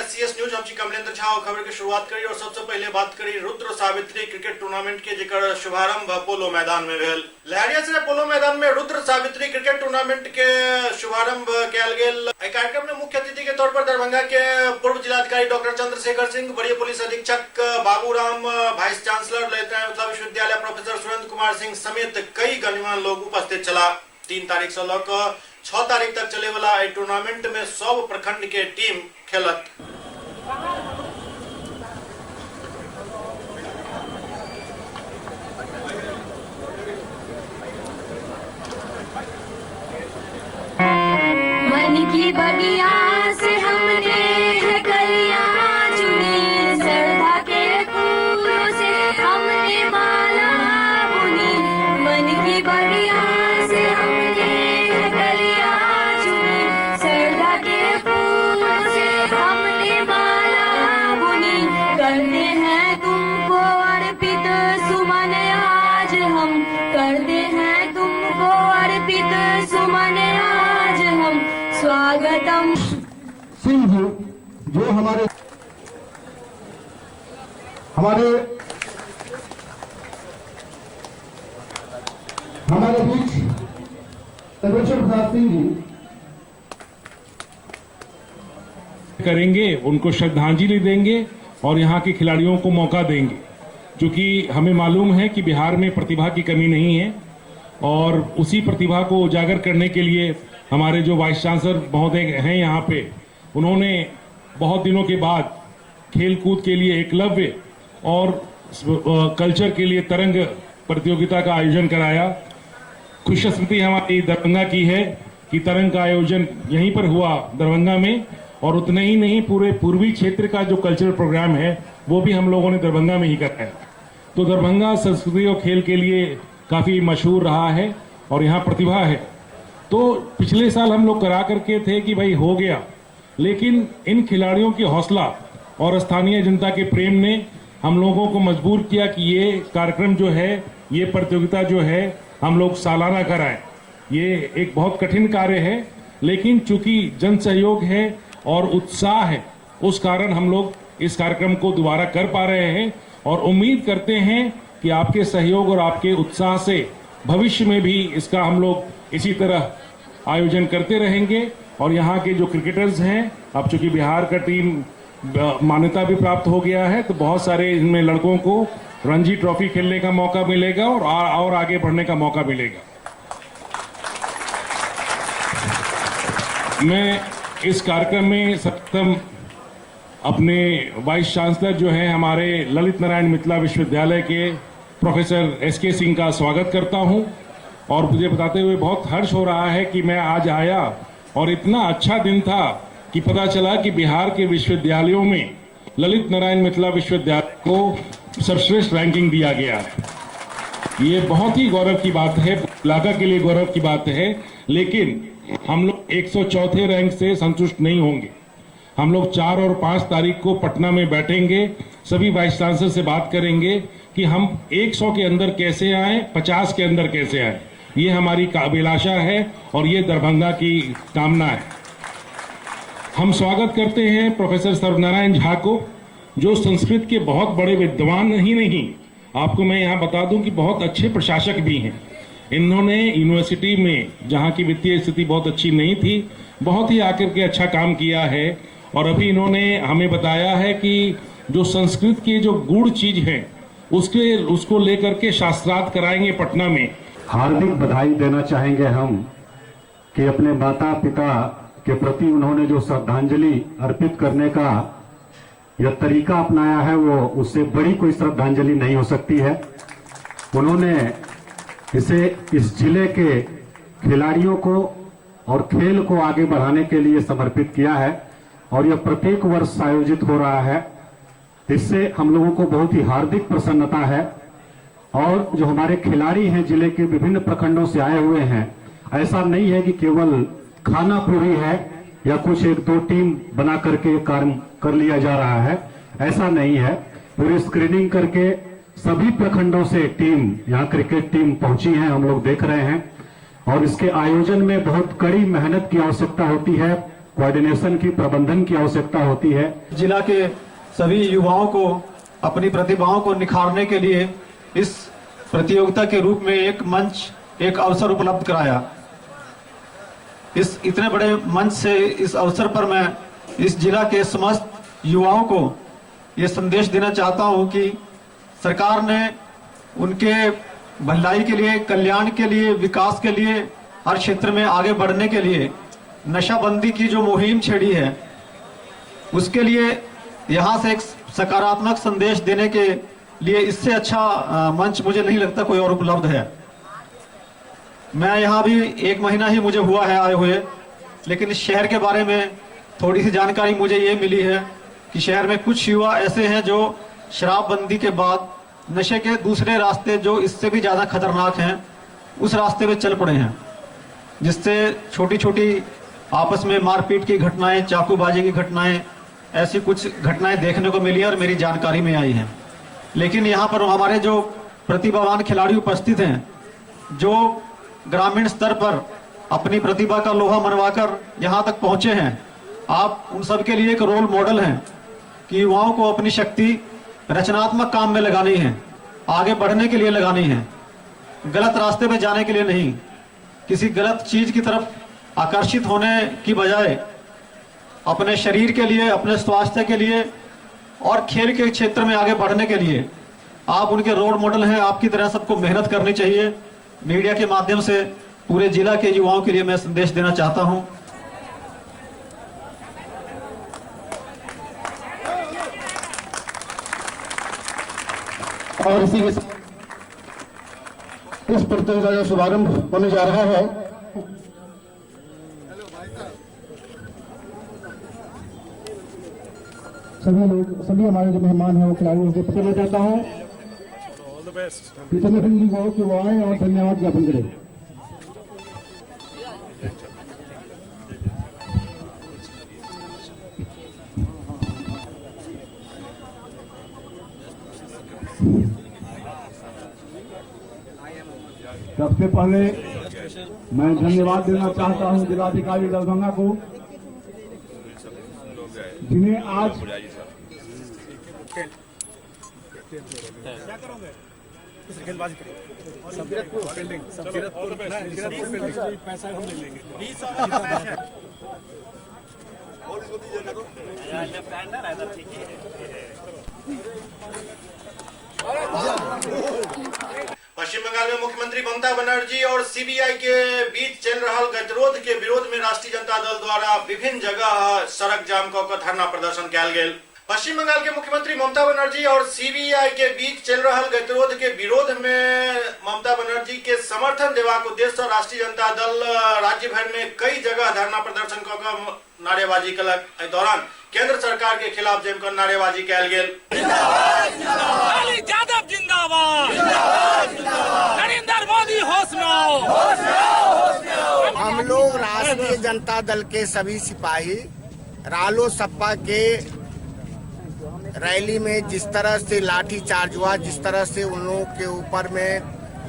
SCS news हम कमलेंद्र झा और खबर की शुरुआत करी और सबसे पहले बात करी रुद्र सावित्री क्रिकेट टूर्नामेंट के जेकर शुभारंभ पोलो मैदान में भेल। लहरिया से पोलो मैदान में रुद्र सावित्री क्रिकेट टूर्नामेंट के शुभारंभ कल गेल। कार्यक्रम में मुख्य अतिथि के तौर पर दरभंगा के पूर्व जिलाधिकारी डॉक्टर चंद्रशेखर सिंह, वरीय पुलिस अधीक्षक बाबूराम, वाइस चांसलर ललित नारायण मिथिला विश्वविद्यालय प्रोफेसर सुरेंद्र कुमार सिंह समेत कई गणमान्य लोग उपस्थित चला। 3 तारीख से लेकर 6 तारीख तक चले वाला टूर्नामेंट में 100 प्रखंड के टीम खेलत। मन की बगिया से हमने है कलियां चुनी, श्रद्धा के फूलों से हमने माला बुनी। मन की बगिया से हमने है कलियां चुनी, श्रद्धा के फूलों से हमने माला बुनी। करते हैं तुमको अर्पित सुमन आज हम, करते हैं तुमको अर्पित सुमन आज हम। स्वागतम। सिंह जी जो हमारे बीच सर्वेश्वर प्रसाद सिंह जी करेंगे, उनको श्रद्धांजलि देंगे और यहाँ के खिलाड़ियों को मौका देंगे, क्योंकि हमें मालूम है कि बिहार में प्रतिभा की कमी नहीं है और उसी प्रतिभा को उजागर करने के लिए हमारे जो वाइस चांसलर महोदय हैं यहाँ पे, उन्होंने बहुत दिनों के बाद खेल कूद के लिए एकलव्य और कल्चर के लिए तरंग प्रतियोगिता का आयोजन कराया। खुशकिस्मती हमारी दरभंगा की है कि तरंग का आयोजन यहीं पर हुआ दरभंगा में, और उतना ही नहीं पूरे पूर्वी क्षेत्र का जो कल्चरल प्रोग्राम है वो भी हम लोगों ने दरभंगा में ही कराया। तो दरभंगा संस्कृति और खेल के लिए काफी मशहूर रहा है और यहाँ प्रतिभा है। तो पिछले साल हम लोग करा करके थे कि भाई हो गया, लेकिन इन खिलाड़ियों की हौसला और स्थानीय जनता के प्रेम ने हम लोगों को मजबूर किया कि ये कार्यक्रम जो है, ये प्रतियोगिता जो है हम लोग सालाना कराएं। ये एक बहुत कठिन कार्य है, लेकिन चूंकि जन सहयोग है और उत्साह है, उस कारण हम लोग इस कार्यक्रम को दोबारा कर पा रहे हैं और उम्मीद करते हैं कि आपके सहयोग और आपके उत्साह से भविष्य में भी इसका हम लोग इसी तरह आयोजन करते रहेंगे। और यहाँ के जो क्रिकेटर्स हैं, अब चूंकि बिहार का टीम मान्यता भी प्राप्त हो गया है, तो बहुत सारे इनमें लड़कों को रणजी ट्रॉफी खेलने का मौका मिलेगा और आगे बढ़ने का मौका मिलेगा। मैं इस कार्यक्रम में सर्वप्रथम अपने वाइस चांसलर जो हैं हमारे ललित नारायण मिथिला विश्वविद्यालय के प्रोफेसर एसके सिंह का स्वागत करता हूं, और मुझे बताते हुए बहुत हर्ष हो रहा है कि मैं आज आया और इतना अच्छा दिन था कि पता चला कि बिहार के विश्वविद्यालयों में ललित नारायण मिथिला विश्वविद्यालय को सर्वश्रेष्ठ रैंकिंग दिया गया है। ये बहुत ही गौरव की बात है, इलाका के लिए गौरव की बात है। लेकिन हम लोग 104 रैंक से संतुष्ट नहीं होंगे। हम लोग 4 और 5 तारीख को पटना में बैठेंगे, सभी वाइस चांसलर से बात करेंगे कि हम 100 के अंदर कैसे आए, 50 के अंदर कैसे आए। ये हमारी अभिलाषा है और ये दरभंगा की कामना है। हम स्वागत करते हैं प्रोफेसर सर्वनारायण झा को, जो संस्कृत के बहुत बड़े विद्वान ही नहीं, आपको मैं यहाँ बता दूं कि बहुत अच्छे प्रशासक भी हैं। इन्होंने यूनिवर्सिटी में, जहाँ की वित्तीय स्थिति बहुत अच्छी नहीं थी, बहुत ही आकर के अच्छा काम किया है। और अभी इन्होंने हमें बताया है कि जो संस्कृत की जो गूढ़ चीज है उसको लेकर के शास्त्रार्थ कराएंगे पटना में। हार्दिक बधाई देना चाहेंगे हम कि अपने माता पिता के प्रति उन्होंने जो श्रद्धांजलि अर्पित करने का यह तरीका अपनाया है, वो उससे बड़ी कोई श्रद्धांजलि नहीं हो सकती है। उन्होंने इसे इस जिले के खिलाड़ियों को और खेल को आगे बढ़ाने के लिए समर्पित किया है और यह प्रत्येक वर्ष आयोजित हो रहा है। इससे हम लोगों को बहुत ही हार्दिक प्रसन्नता है। और जो हमारे खिलाड़ी हैं जिले के विभिन्न प्रखंडों से आए हुए हैं, ऐसा नहीं है कि केवल खाना पूरी है या कुछ 1-2 टीम बना करके कार्य कर लिया जा रहा है, ऐसा नहीं है। पूरी स्क्रीनिंग करके सभी प्रखंडों से टीम, यहाँ क्रिकेट टीम पहुंची है, हम लोग देख रहे हैं। और इसके आयोजन में बहुत कड़ी मेहनत की आवश्यकता होती है, कोऑर्डिनेशन की, प्रबंधन की आवश्यकता होती है। जिला के सभी युवाओं को अपनी प्रतिभाओं को निखारने के लिए इस प्रतियोगिता के रूप में एक मंच, एक अवसर उपलब्ध कराया। इस इतने बड़े मंच से, इस अवसर पर मैं इस जिला के समस्त युवाओं को ये संदेश देना चाहता हूं कि सरकार ने उनके भलाई के लिए, कल्याण के लिए, विकास के लिए, हर क्षेत्र में आगे बढ़ने के लिए नशाबंदी की जो मुहिम छेड़ी है, उसके लिए यहाँ से एक सकारात्मक संदेश देने के लिए इससे अच्छा मंच मुझे नहीं लगता कोई और उपलब्ध है। मैं यहाँ भी 1 महीना ही मुझे हुआ है आए हुए, लेकिन इस शहर के बारे में थोड़ी सी जानकारी मुझे ये मिली है कि शहर में कुछ युवा ऐसे हैं जो शराबबंदी के बाद नशे के दूसरे रास्ते, जो इससे भी ज़्यादा खतरनाक हैं, उस रास्ते पे चल पड़े हैं, जिससे छोटी छोटी आपस में मारपीट की घटनाएं, चाकूबाजी की घटनाएं, ऐसी कुछ घटनाएं देखने को मिली और मेरी जानकारी में आई हैं। लेकिन यहाँ पर हमारे जो प्रतिभावान खिलाड़ी उपस्थित हैं, जो ग्रामीण स्तर पर अपनी प्रतिभा का लोहा मनवाकर यहाँ तक पहुँचे हैं, आप उन सब के लिए एक रोल मॉडल हैं कि युवाओं को अपनी शक्ति रचनात्मक काम में लगानी है, आगे बढ़ने के लिए लगानी है, गलत रास्ते में जाने के लिए नहीं, किसी गलत चीज की तरफ आकर्षित होने की बजाय अपने शरीर के लिए, अपने स्वास्थ्य के लिए और खेल के क्षेत्र में आगे बढ़ने के लिए आप उनके रोल मॉडल हैं। आपकी तरह सबको मेहनत करनी चाहिए। मीडिया के माध्यम से पूरे जिला के युवाओं के लिए मैं संदेश देना चाहता हूं। और इसी के साथ इस प्रतियोगिता का शुभारंभ होने जा रहा है। सभी लोग, सभी हमारे जो मेहमान हैं वो खिलाड़ियों को पकड़ना चाहता हूँ कि वो आए और धन्यवाद ज्ञापन करें। सबसे पहले मैं धन्यवाद देना चाहता हूं जिलाधिकारी दरभंगा को, जिन्हें आज पश्चिम बंगाल में मुख्यमंत्री ममता बनर्जी और सीबीआई के बीच चल रहा गतिरोध के विरोध में राष्ट्रीय जनता दल द्वारा विभिन्न जगह सड़क जाम कर धरना प्रदर्शन किया गया। पश्चिम बंगाल के मुख्यमंत्री ममता बनर्जी और सीबीआई के बीच चल रहा गतिरोध के विरोध में ममता बनर्जी के समर्थन देवा को उद्देश्य राष्ट्रीय जनता दल राज्य भर में कई जगह धरना प्रदर्शन कर नारेबाजी कलक। इस दौरान केंद्र सरकार के खिलाफ जमकर नारेबाजी किया गया। यादव जिंदाबाद, नरेंद्र मोदी होश में आओ। हम लोग राष्ट्रीय जनता दल के सभी सिपाही रालोसपा के रैली में जिस तरह से लाठी चार्ज हुआ, जिस तरह से उन लोगों के ऊपर में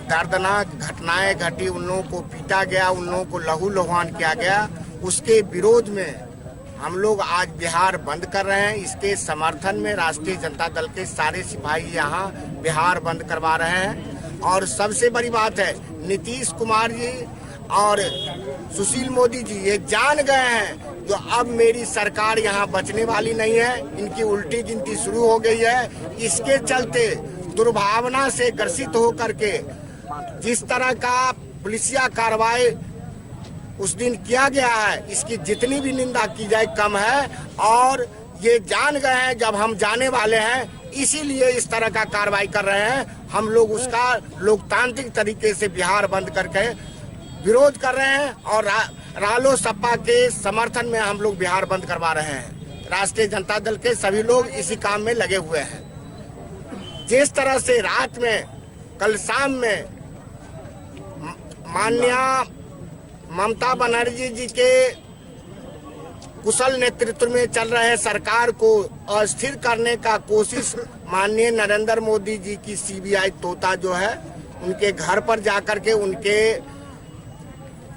दर्दनाक घटनाएं घटी, उन लोगों को पीटा गया, उन लोगों को लहूलुहान किया गया, उसके विरोध में हम लोग आज बिहार बंद कर रहे हैं। इसके समर्थन में राष्ट्रीय जनता दल के सारे सिपाही यहाँ बिहार बंद करवा रहे हैं। और सबसे बड़ी बात है, नीतीश कुमार जी और सुशील मोदी जी ये जान गए हैं जो अब मेरी सरकार यहाँ बचने वाली नहीं है, इनकी उल्टी गिनती शुरू हो गई है। इसके चलते दुर्भावना से ग्रसित होकर के जिस तरह का पुलिसिया कार्रवाई उस दिन किया गया है, इसकी जितनी भी निंदा की जाए कम है। और ये जान गए हैं जब हम जाने वाले हैं, इसीलिए इस तरह का कार्रवाई कर रहे हैं। हम लोग उसका लोकतांत्रिक तरीके से बिहार बंद करके विरोध कर रहे हैं और रालोसपा के समर्थन में हम लोग बिहार बंद करवा रहे हैं। राष्ट्रीय जनता दल के सभी लोग इसी काम में लगे हुए हैं। जिस तरह से रात में, कल शाम में माननीय ममता बनर्जी जी के कुशल नेतृत्व में चल रहे सरकार को अस्थिर करने का कोशिश माननीय नरेंद्र मोदी जी की सीबीआई तोता जो है, उनके घर पर जाकर के उनके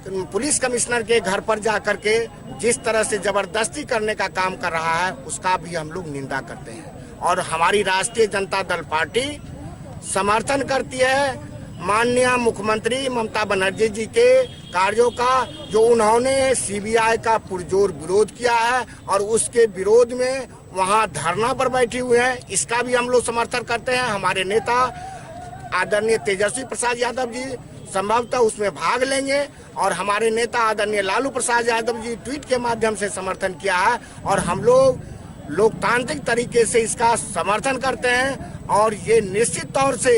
पुलिस कमिश्नर के घर पर जा करके जिस तरह से जबरदस्ती करने का काम कर रहा है उसका भी हम लोग निंदा करते हैं और हमारी राष्ट्रीय जनता दल पार्टी समर्थन करती है माननीय मुख्यमंत्री ममता बनर्जी जी के कार्यों का, जो उन्होंने सीबीआई का पुरजोर विरोध किया है और उसके विरोध में वहां धरना पर बैठे हुए हैं, इसका भी हम लोग समर्थन करते हैं। हमारे नेता आदरणीय तेजस्वी प्रसाद यादव जी संभवतः उसमें भाग लेंगे और हमारे नेता आदरणीय लालू प्रसाद यादव जी ट्वीट के माध्यम से समर्थन किया है और हम लोग लोकतांत्रिक तरीके से इसका समर्थन करते हैं। और ये निश्चित तौर से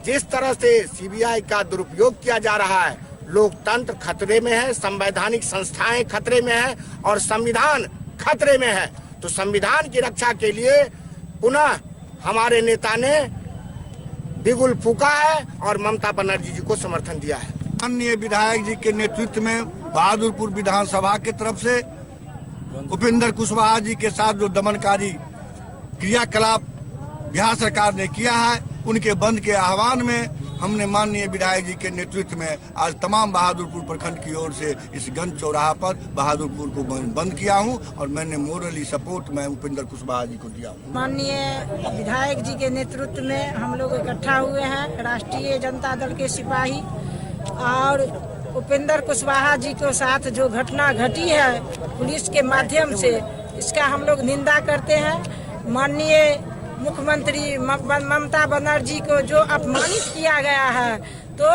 जिस तरह से सीबीआई का दुरुपयोग किया जा रहा है, लोकतंत्र खतरे में है, संवैधानिक संस्थाएं खतरे में है और संविधान खतरे में है। तो संविधान की रक्षा के लिए पुनः हमारे नेता ने बिगुल फूका है और ममता बनर्जी जी को समर्थन दिया है। माननीय विधायक जी के नेतृत्व में बहादुरपुर विधानसभा की तरफ से उपेंद्र कुशवाहा जी के साथ जो दमनकारी क्रियाकलाप बिहार सरकार ने किया है, उनके बंद के आह्वान में हमने माननीय विधायक जी के नेतृत्व में आज तमाम बहादुरपुर प्रखंड की ओर से इस गंज चौराहा पर बहादुरपुर को बंद किया हूं और मैंने मोरली सपोर्ट मैं उपेंद्र कुशवाहा जी को दिया हूं। माननीय विधायक जी के नेतृत्व में हम लोग इकट्ठा हुए हैं, राष्ट्रीय जनता दल के सिपाही, और उपेंद्र कुशवाहा जी के साथ जो घटना घटी है पुलिस के माध्यम से, इसका हम लोग निंदा करते हैं। माननीय मुख्यमंत्री ममता बनर्जी को जो अपमानित किया गया है, तो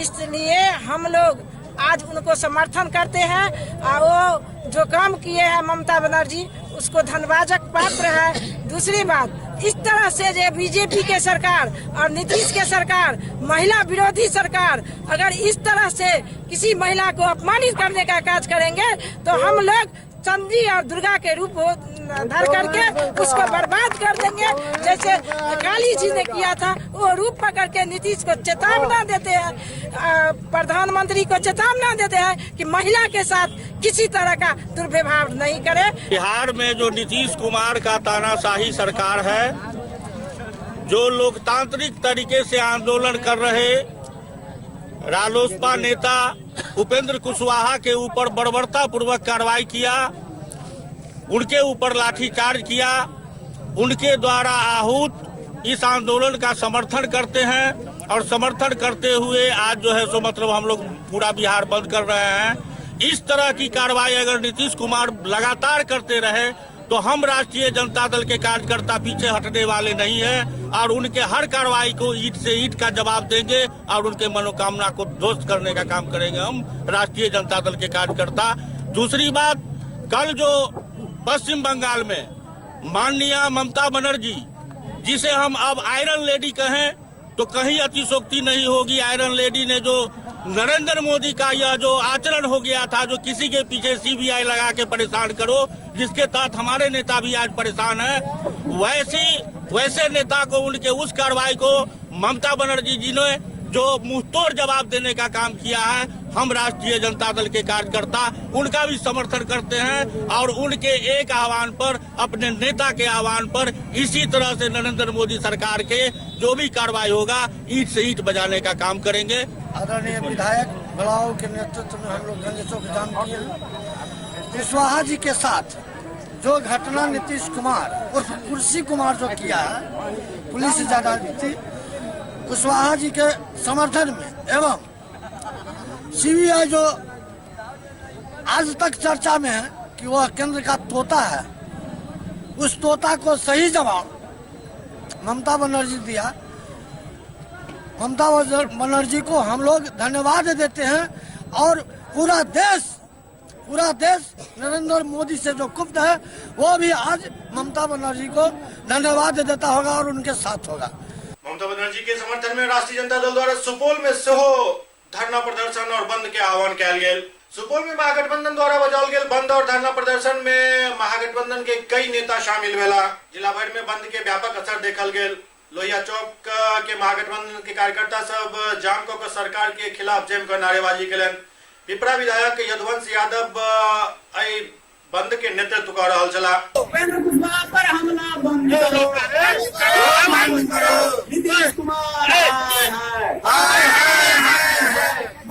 इसलिए हम लोग आज उनको समर्थन करते हैं और वो जो काम किए हैं ममता बनर्जी उसको धन्यवाद पात्र है। दूसरी बात, इस तरह से जो बीजेपी के सरकार और नीतीश के सरकार, महिला विरोधी सरकार, अगर इस तरह से किसी महिला को अपमानित करने का काज करेंगे तो हम लोग चंदी और दुर्गा के रूप धर करके उसको बर्बाद कर देंगे। जैसे काली जी ने किया था, वो रूप पकड़ के नीतीश को चेतावना देते हैं, प्रधानमंत्री को चेतावना देते हैं कि महिला के साथ किसी तरह का दुर्व्यवहार नहीं करे। बिहार में जो नीतीश कुमार का तानाशाही सरकार है, जो लोकतांत्रिक तरीके से आंदोलन कर रहे रालोसपा नेता उपेंद्र कुशवाहा के ऊपर बर्बरता पूर्वक कार्रवाई किया, उनके ऊपर लाठीचार्ज किया, उनके द्वारा आहूत इस आंदोलन का समर्थन करते हैं और समर्थन करते हुए आज जो है सो मतलब हम लोग पूरा बिहार बंद कर रहे हैं। इस तरह की कार्रवाई अगर नीतीश कुमार लगातार करते रहे तो हम राष्ट्रीय जनता दल के कार्यकर्ता पीछे हटने वाले नहीं हैं और उनके हर कार्रवाई को ईंट से ईंट का जवाब देंगे और उनके मनोकामना को ध्वस्त करने का काम करेंगे हम राष्ट्रीय जनता दल के कार्यकर्ता। दूसरी बात, कल जो पश्चिम बंगाल में माननीय ममता बनर्जी, जिसे हम अब आयरन लेडी कहें तो कहीं अतिशोक्ति नहीं होगी, आयरन लेडी ने जो नरेंद्र मोदी का यह जो आचरण हो गया था, जो किसी के पीछे सीबीआई लगा के परेशान करो, जिसके तहत हमारे नेता भी आज परेशान है, वैसे नेता को उनके उस कार्रवाई को ममता बनर्जी जी ने जो मुंहतोड़ जवाब देने का काम किया है, हम राष्ट्रीय जनता दल के कार्यकर्ता उनका भी समर्थन करते हैं और उनके एक आह्वान पर, अपने नेता के आह्वान पर इसी तरह से नरेंद्र मोदी सरकार के जो भी कार्रवाई होगा ईंट से ईंट बजाने का काम करेंगे। आदरणीय विधायक बड़ाओ के नेतृत्व में हम लोग गंज चौक जाम किए हैं। कुशवाहा जी के साथ जो घटना नीतीश कुमार उर्फ कुर्सी कुमार जो किया है, पुलिस ज्यादा थी, कुशवाहा जी के समर्थन में एवं सीबीआई जो आज तक चर्चा में है कि वह केंद्र का तोता है, उस तोता को सही जवाब ममता बनर्जी दिया। ममता बनर्जी को हम लोग धन्यवाद देते हैं और पूरा देश नरेंद्र मोदी से जो कुप्त है वो भी आज ममता बनर्जी को धन्यवाद देता होगा और उनके साथ होगा। ममता बनर्जी के समर्थन में राष्ट्रीय जनता दल द्वारा सुपौल में सेहो धरना प्रदर्शन और बंद के आह्वान कयल गेल। सुपौल में महागठबंधन द्वारा बजाओल गेल बंद और धरना प्रदर्शन में महागठबंधन के कई नेता शामिल भेला। जिला भर में बंद के व्यापक असर देखल गेल। लोहिया चौक के महागठबंधन के कार्यकर्ता सब जाम को सरकार के खिलाफ जमकर नारेबाजी कलन। पिपरा विधायक यदुवंश यादव बंद के नेतृत्व कर रहा छला। उपेंद्र कुशवाहा पर हमला बंद करो, नीतीश कुमार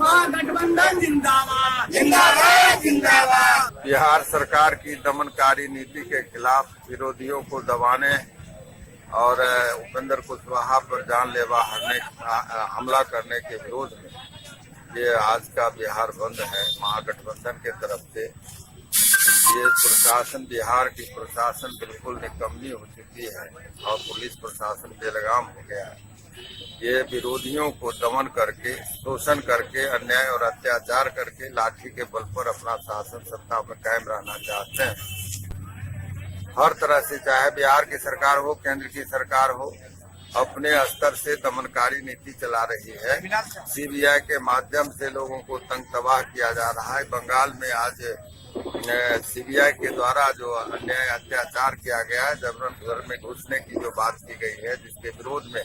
महागठबंधन जिंदाबाद जिंदाबाद जिंदाबाद। बिहार सरकार की दमनकारी नीति के खिलाफ विरोधियों को दबाने और उपेंद्र कुशवाहा पर जानलेवा हमला करने के विरोध में ये आज का बिहार बंद है महागठबंधन के तरफ से। ये प्रशासन, बिहार की प्रशासन बिल्कुल निकम्मी हो चुकी है और पुलिस प्रशासन बेलगाम हो गया है। ये विरोधियों को दमन करके, शोषण करके, अन्याय और अत्याचार करके लाठी के बल पर अपना शासन सत्ता में कायम रहना चाहते हैं। हर तरह से, चाहे बिहार की सरकार हो, केंद्र की सरकार हो, अपने स्तर से दमनकारी नीति चला रही है। सीबीआई के माध्यम से लोगों को तंग तबाह किया जा रहा है। बंगाल में आज सीबीआई के द्वारा जो अन्याय अत्याचार किया गया है, जबरन घर में घुसने की जो बात की गई है, जिसके विरोध में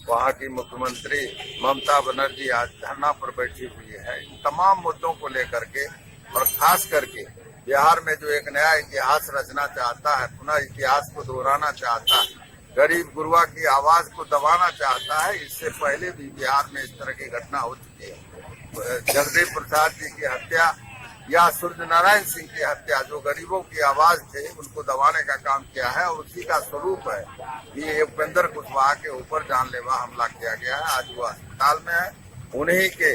वहां की मुख्यमंत्री ममता बनर्जी आज धरना पर बैठी हुई है। इन तमाम मुद्दों को लेकर के और खास करके बिहार में जो एक नया इतिहास रचना चाहता है, पुनः इतिहास को दोहराना चाहता है, गरीब गुरुआ की आवाज को दबाना चाहता है। इससे पहले भी बिहार में इस तरह की घटना हो चुकी है। जगदीप प्रसाद जी की हत्या या सूर्य नारायण सिंह की हत्या, जो गरीबों की आवाज थे, उनको दबाने का काम किया है और उसी का स्वरूप है कि उपेंद्र कुशवाहा के ऊपर जानलेवा हमला किया गया है। आज वो अस्पताल में है। उन्हीं के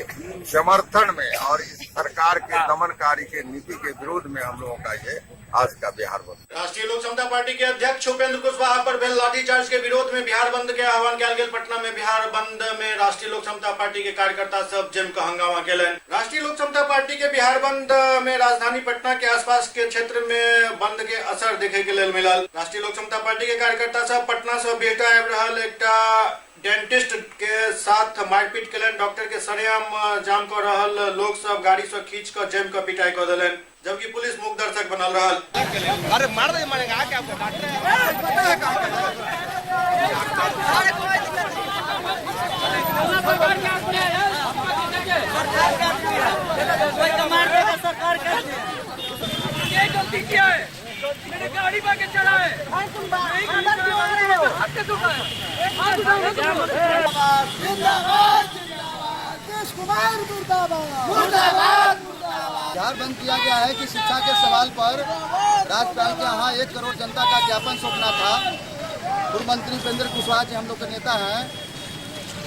समर्थन में और इस सरकार के दमनकारी के नीति के विरोध में हम लोगों का ये आज का बिहार बंद। राष्ट्रीय लोक समता पार्टी के अध्यक्ष उपेंद्र कुशवाहा पर भेल लाठीचार्ज के विरोध में बिहार बंद के आह्वान कयल गेल। पटना में बिहार बंद में राष्ट्रीय लोक समता पार्टी के कार्यकर्ता सब जम के हंगामा केलन। राष्ट्रीय लोक समता पार्टी के बिहार बंद में राजधानी पटना के आसपास के क्षेत्र में बंद के असर देखे के लेल मिलल। राष्ट्रीय लोक समता पार्टी के कार्यकर्ता सब पटना से बेटा आबि रहल एकटा डेंटिस्ट के साथ मारपीट केलन। डॉक्टर के सरेआम जाम कर रहल लोग सब गाड़ी से खींच कर जम कर पिटाई कर देलन, जबकि पुलिस मूक दर्शक बनल रहल। अरे मार दे, मारेगा क्या आपको डॉक्टर है मैंने गाड़ी बाके चला है। बिहार बंद किया गया है कि शिक्षा के सवाल पर राज्यपाल के यहाँ 1 करोड़ जनता का ज्ञापन सौंपना था। पूर्व मंत्री उपेंद्र कुशवाहा जी हम लोग के नेता हैं।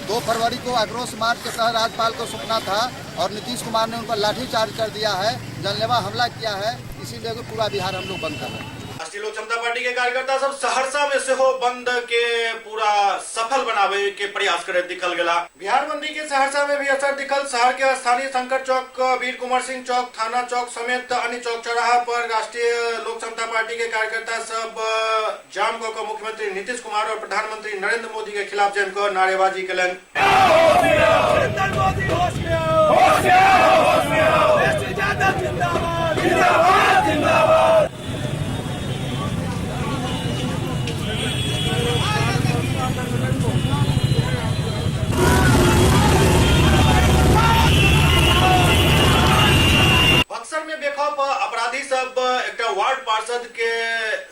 2 फरवरी को आक्रोश मार्च के तहत राज्यपाल को सौंपना था और नीतीश कुमार ने उन पर लाठीचार्ज कर दिया है, जानलेवा हमला किया है। इसीलिए पूरा बिहार हम लोग बंद कर रहे हैं। राष्ट्रीय लोक समता पार्टी के कार्यकर्ता सब सहरसा में से हो बंद के पूरा सफल बनावे के प्रयास करे दिखल गेला। बिहार बंदी के सहरसा में भी असर दिखल। शहर के स्थानीय शंकर चौक, वीर कुंवर सिंह चौक, थाना चौक समेत अन्य चौक चौराहा पर राष्ट्रीय लोक समता पार्टी के कार्यकर्ता सब जाम को मुख्यमंत्री नीतीश कुमार और प्रधानमंत्री नरेंद्र मोदी के खिलाफ जमकर नारेबाजी केलन। बक्सर में बेखौफ अपराधी सब एक वार्ड पार्षद के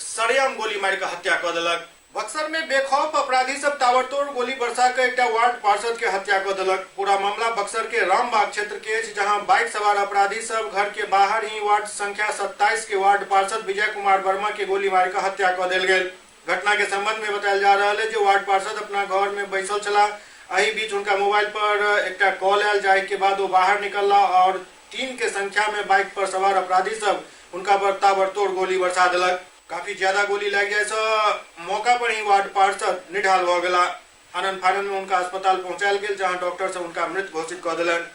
सरेआम गोली मार के हत्या कर देलक। बक्सर में बेखौफ अपराधी सब ताबड़तोड़ गोली बरसा के एक वार्ड पार्षद के हत्या कर देलक। पूरा मामला बक्सर के रामबाग क्षेत्र के, जहां बाइक सवार अपराधी सब घर के बाहर ही वार्ड संख्या 27 के वार्ड पार्षद विजय कुमार वर्मा के गोली मार के हत्या कर देल गेल। घटना के संबंध में बताया जा रहा है जो वार्ड पार्षद अपना घर में बैसल चला। एही बीच उनका मोबाइल पर एक कॉल आयल, जाए के बाद वो बाहर निकलला और 3 के संख्या में बाइक पर सवार अपराधी सब उनका पर ताबड़तोड़ गोली बरसा दिलक। काफी ज्यादा गोली लग गया से मौका पर ही वार्ड पार्षद निढाल हो गला। आनंद फानन में उनका अस्पताल पहुंचायल गेल, जहां डॉक्टर से उनका मृत घोषित कर दिलन।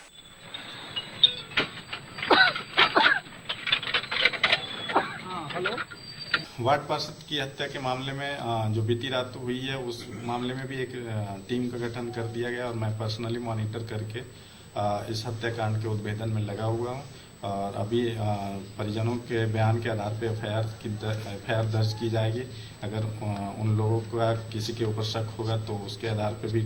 वार्ड पार्षद की हत्या के मामले में जो बीती रात हुई है, उस मामले में भी एक टीम का गठन कर दिया गया और मैं पर्सनली मॉनिटर करके इस हत्याकांड के उद्भेदन में लगा हुआ हूं। और अभी परिजनों के बयान के आधार पर एफआईआर दर्ज की जाएगी। अगर उन लोगों का किसी के ऊपर शक होगा तो उसके आधार पर भी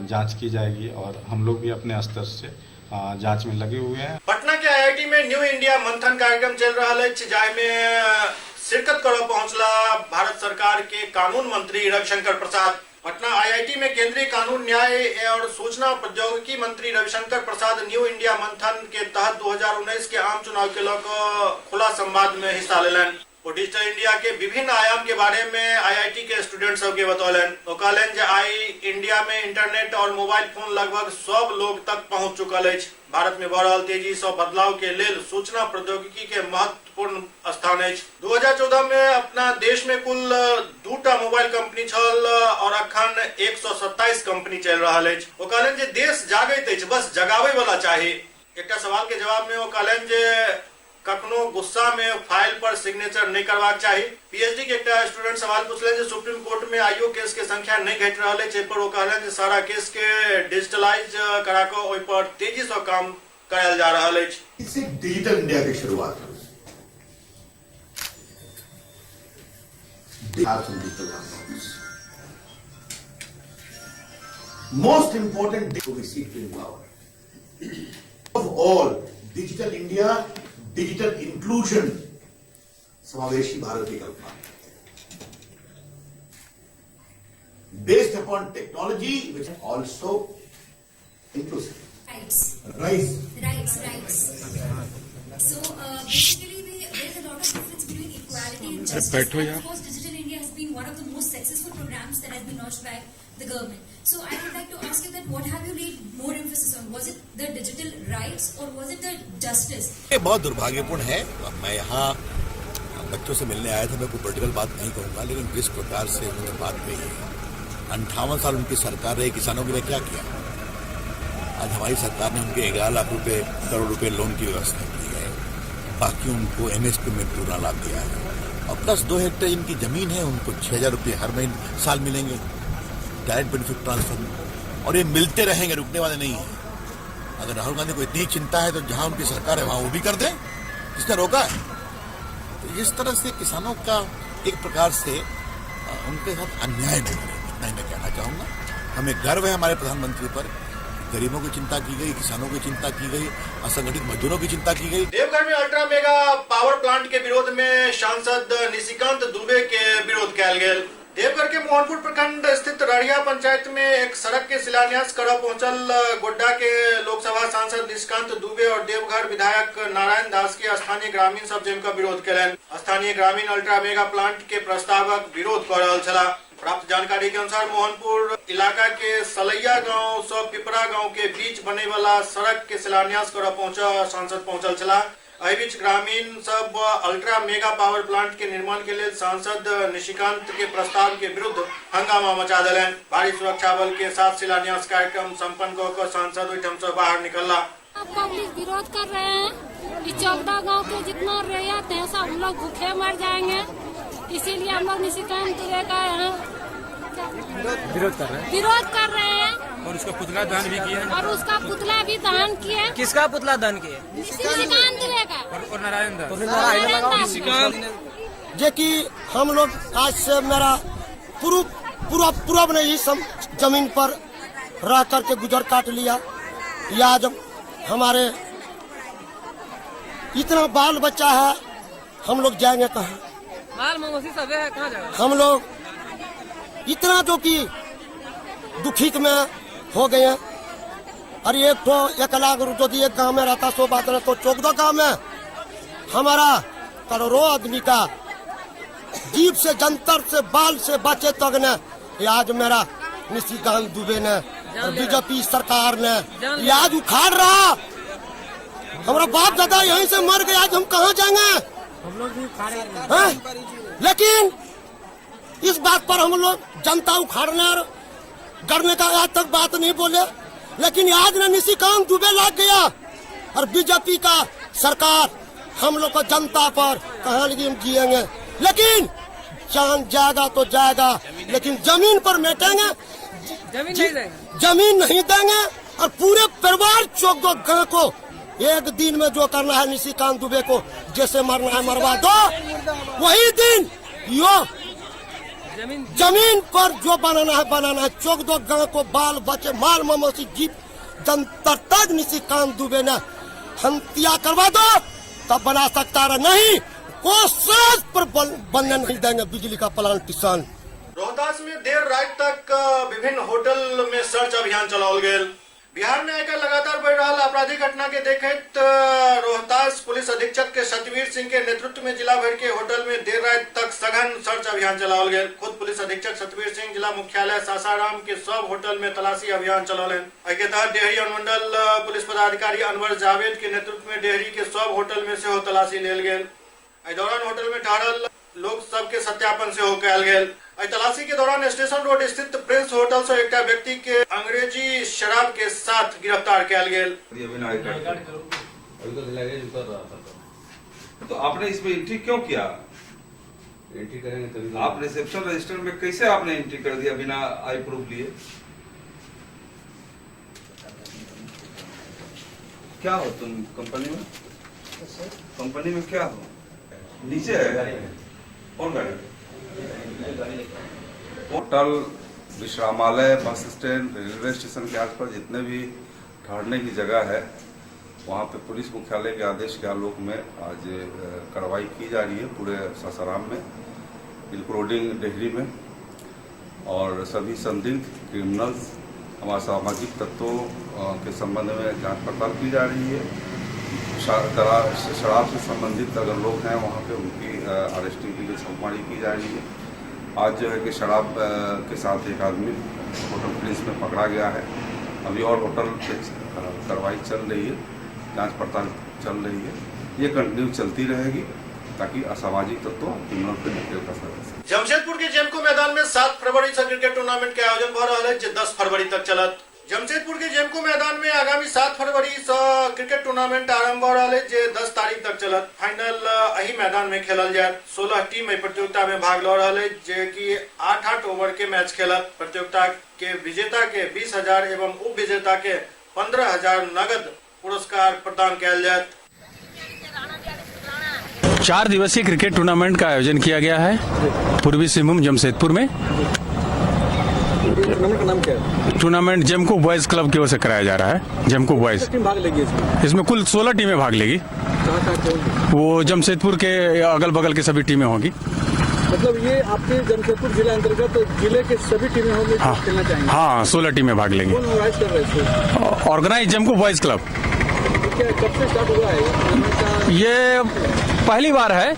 जांच की जाएगी और हम लोग भी अपने स्तर से जांच में लगे हुए हैं। पटना के आईआईटी में न्यू इंडिया मंथन कार्यक्रम चल रहा है, जाय शिरकत कर पहुंचला भारत सरकार के कानून मंत्री रविशंकर प्रसाद। पटना आईआईटी में केंद्रीय कानून न्याय और सूचना प्रौद्योगिकी मंत्री रविशंकर प्रसाद न्यू इंडिया मंथन के तहत 2019 के आम चुनाव के लौक खुला संवाद में हिस्सा लेलन। वो डिजिटल इंडिया के विभिन्न आयाम के बारे में आईआईटी के स्टूडेंट सबके बतौलन। वो कहलन जे आई इंडिया में इंटरनेट और मोबाइल फोन लगभग सब लोग तक पहुंच चुकल है। भारत में बढ़ तेजी से बदलाव के लेल सूचना प्रौद्योगिकी के महत्वपूर्ण स्थान है। 2014 में अपना देश में कुल 2टा मोबाइल कंपनी छल और अखन 127 कंपनी चल रहा है। वो कहलन जे देश जागैत अछि, बस जगावे वाला चाहिए। एक सवाल के जवाब में वो कहलन जे कखनो गुस्सा में फाइल पर सिग्नेचर नहीं करवाक चाहिए। पीएचडी के एक स्टूडेंट सवाल पूछले जे सुप्रीम कोर्ट में आईओ केस के संख्या नहीं घट रहा है, पर वो कहलन जे सारा केस के डिजिटलाइज करा के ओइ पर तेजी से काम करायल जा रहा है। इससे डिजिटल इंडिया की शुरुआत हुई। Most important of all digital India, digital inclusion, समावेशी भारत की कल्पना based upon technology which also inclusive. Rights. So basically, there is a lot of difference between equality and justice. And of course, Digital India has been one of the most successful programs that has been launched by the government. So I would like to ask you that what have you laid more emphasis on? Was it the digital rights or was it the justice? ये बहुत दुर्भाग्यपूर्ण है। मैं यहाँ बच्चों से मिलने आया था, मैं कोई पॉलिटिकल बात नहीं कहूँगा, लेकिन जिस प्रकार से उन्होंने बात कही, 58 साल उनकी सरकार रही, किसानों के लिए क्या किया? आज हमारी सरकार ने उनके 11 लाख करोड़ रुपए लोन की व्यवस्था की है, बाकी उनको एमएसपी में पूरा लाभ दिया है, और प्लस 2 हेक्टेयर इनकी जमीन है, उनको 6,000 रुपये हर महीने साल मिलेंगे डायरेक्ट बेनिफिट ट्रांसफर, और ये मिलते रहेंगे, रुकने वाले नहीं है। अगर राहुल गांधी को इतनी चिंता है तो जहां उनकी सरकार है वहां वो भी कर दें, जिसने रोका है। तो इस तरह से किसानों का एक प्रकार से उनके साथ अन्याय नहीं है, इतना ही मैं कहना चाहूंगा। हमें गर्व है हमारे प्रधानमंत्री पर, गरीबों की चिंता की गई, किसानों की चिंता की गई, असंगठित मजदूरों की चिंता की गई। देवघर में अल्ट्रा मेगा पावर प्लांट के विरोध में सांसद निशिकांत दुबे के विरोध कयल गेल। देवघर के मोहनपुर प्रखंड स्थित रड़िया पंचायत में एक सड़क के शिलान्यास करऽ पहुंचल गोड्डा के लोकसभा सांसद निशिकांत दुबे और देवघर विधायक नारायण दास के स्थानीय ग्रामीण सब जमकर विरोध कयलनि। स्थानीय ग्रामीण अल्ट्रा मेगा प्लांट के प्रस्तावक विरोध कर रहल छलाह। प्राप्त जानकारी के अनुसार मोहनपुर इलाका के सलैया गांव से पिपरा गांव के बीच बने वाला सड़क के शिलान्यास करऽ सांसद पहुंचल छलाह। एहि बीच ग्रामीण सब अल्ट्रा मेगा पावर प्लांट के निर्माण के लिए सांसद निशिकांत के प्रस्ताव के विरुद्ध हंगामा मचा दिलन। भारी सुरक्षा बल के साथ शिलान्यास कार्यक्रम संपन्न होकर सांसद ओहिठाम से बाहर निकला। पब्लिक विरोध कर रहे हैं कि चौकदा गांव के जितना रैयत है सब हम लोग भूखे मर जाएंगे, इसीलिए हम लोग निशिकांत दुबे का विरोध कर रहे हैं और उसका पुतला दहन भी किया और उसका पुतला भी दहन किए। किसका पुतला दहन किया? निशिकांत दुबे का और नारायण दास। जे कि हम लोग आज से मेरा पूरा नहीं सब जमीन पर रह करके गुजर काट लिया। या जब हमारे इतना बाल बच्चा है, हम लोग जाएंगे कहाँ? बाल मौसी सब है, कहाँ जाएगा? हम लोग इतना जो कि दुखित में हो गए हैं। अरे एक लाख यदि एक गांव में रहता सो बात है, तो 14 गांव में हमारा करोड़ों आदमी का जीप से जंतर से बाल से बचे तक ने आज मेरा निशिकांत दुबे ने और बीजेपी सरकार ने आज उखाड़ रहा। हमारा बाप दादा यहीं से मर गया, आज हम कहाँ जाएंगे? हम लोग भी उखाड़े। लेकिन इस बात पर हम लोग जनता उखाड़ने और करने का आज तक बात नहीं बोले, लेकिन आज ने निशिकांत दुबे लग गया और बीजेपी का सरकार हम लोग को जनता पर कहाँ लेकिन जिएंगे। लेकिन जान जाएगा तो जाएगा, लेकिन जमीन पर बैठेंगे, जमीन नहीं देंगे और पूरे परिवार 14 गांव को एक दिन में जो करना है निशिकांत दुबे को जैसे मरना है मरवा दो, वही दिन यो जमीन पर जो बनाना है 14 गांव को बाल बच्चे माल ममोसी जीप जंतर तक निशिकांत दुबे ने हत्या करवा दो, तब बना सकता रहा। नहीं, कोशिश पर बनने नहीं देंगे बिजली का प्लांट किसान। रोहतास में देर रात तक विभिन्न होटल में सर्च अभियान चलाओल गेल। बिहार में आकर लगातार बढ़ रहा आपराधिक घटना के देखते रोहतास पुलिस अधीक्षक के सतवीर सिंह के नेतृत्व में जिला भर के होटल में देर रात तक सघन सर्च अभियान चलाओल गेल। खुद पुलिस अधीक्षक सतवीर सिंह जिला मुख्यालय सासाराम के सब होटल में तलाशी अभियान चलौलन। के तहत डेहरी अनुमंडल पुलिस पदाधिकारी अनवर जावेद के नेतृत्व में डेहरी के सब होटल में से तलाशी लेल गेल। दौरान होटल में ठहरल लोग सबके सत्यापन से हो कल गेल। तलाशी के दौरान स्टेशन रोड स्थित प्रिंस होटल से एक व्यक्ति के अंग्रेजी शराब के साथ गिरफ्तार किया गेल। तो आपने इसमें एंट्री क्यों किया? एंट्री करेंगे तभी। आप रिसेप्शन रजिस्टर में कैसे आपने एंट्री कर दिया बिना आई प्रूफ लिए? क्या हो तुम कंपनी में? कंपनी में क्या हो? नीचे है कौन गाड़ी? Hotel, विश्रामालय, bus stand, railway station के आसपास जितने भी ठहरने की जगह है वहाँ पे पुलिस मुख्यालय के आदेश के आलोक में आज कार्रवाई की जा रही है पूरे सासाराम में, इंक्लूडिंग डेहरी में। और सभी संदिग्ध क्रिमिनल्स, हमारे सामाजिक तत्वों के संबंध में जांच पड़ताल की जा रही है। शराब से संबंधित अगर लोग हैं वहाँ पे उनकी अरेस्टिंग के लिए छापेमारी की जा रही है। आज जो है कि शराब के साथ एक आदमी होटल प्रिंस में पकड़ा गया है। अभी और होटल पे कार्रवाई चल रही है, जांच पड़ताल चल रही है। ये कंटिन्यू चलती रहेगी ताकि असामाजिक तत्वों क्रिमिनल पे निकल कर सके। जमशेदपुर के जेमको मैदान में 7 फरवरी से क्रिकेट टूर्नामेंट के आयोजन हो रहा है, जो 10 फरवरी तक चलत। जमशेदपुर के जेमको मैदान में आगामी 7 फरवरी से क्रिकेट टूर्नामेंट आरंभ हो रहा है, जो 10 तारीख तक चलत। फाइनल यही मैदान में खेलल जाए। 16 टीम प्रतियोगिता में भाग ले रहा है, जो कि 8-8 ओवर के मैच खेलत। प्रतियोगिता के विजेता के 20,000 एवं उप विजेता के 15,000 नगद पुरस्कार प्रदान किया जाए। 4 दिवसीय क्रिकेट टूर्नामेंट का आयोजन किया गया है पूर्वी सिंहभूम जमशेदपुर में। टूर्नामेंट का नाम क्या है? टूर्नामेंट जेमको बॉयज क्लब की ओर से कराया जा रहा है। जेमको बॉयज टीम भाग लेगी इसमें कुल 16 टीमें भाग लेगी। वो जमशेदपुर के अगल बगल के सभी टीमें होंगी। मतलब ये आपके जमशेदपुर जिला अंतर्गत तो जिले के सभी टीमें होंगी जो खेलना चाहेंगे? हाँ, 16 टीमें भाग लेंगी। कौन ऑर्गेनाइज कर रहे हैं? Organise Jemco boys club. कब से स्टार्ट हुआ है ये पहली बार है,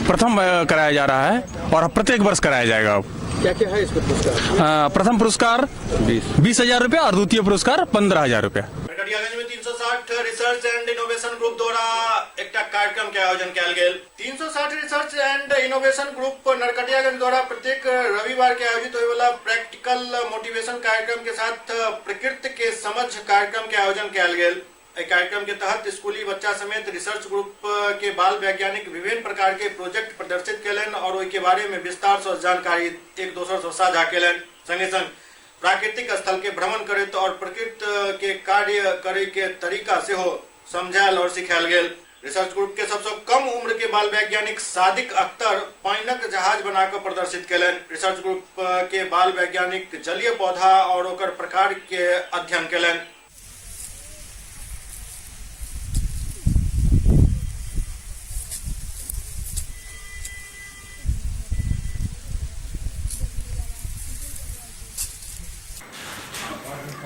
प्रथम कराया जा रहा है और प्रत्येक वर्ष कराया जाएगा। अब क्या क्या है इसका पुरस्कार? प्रथम पुरस्कार 20,000 रुपया और द्वितीय पुरस्कार 15,000 रुपया। नरकटियागंज में 360 रिसर्च एंड इनोवेशन ग्रुप द्वारा एक कार्यक्रम के आयोजन किया गया। 360 research and innovation group Narkatiaganj द्वारा प्रत्येक रविवार के आयोजित होने वाला प्रैक्टिकल मोटिवेशन कार्यक्रम के साथ प्रकृति के समझ कार्यक्रम के आयोजन किया गया। कार्यक्रम के तहत स्कूली बच्चा समेत रिसर्च ग्रुप के बाल वैज्ञानिक विभिन्न प्रकार के प्रोजेक्ट प्रदर्शित कलन और के बारे में विस्तार से जानकारी एक दूसरे से साझा कलन। संगे संग प्राकृतिक स्थल के भ्रमण करत और प्रकृति के कार्य करे के तरीका से हो समझायल और सिखायल गेल। रिसर्च ग्रुप के सबसे कम उम्र के बाल वैज्ञानिक सादिक अख्तर पाइनक जहाज बनाकर प्रदर्शित कलन। रिसर्च ग्रुप के बाल वैज्ञानिक जलीय पौधा और ओकर प्रकार के अध्ययन kiln.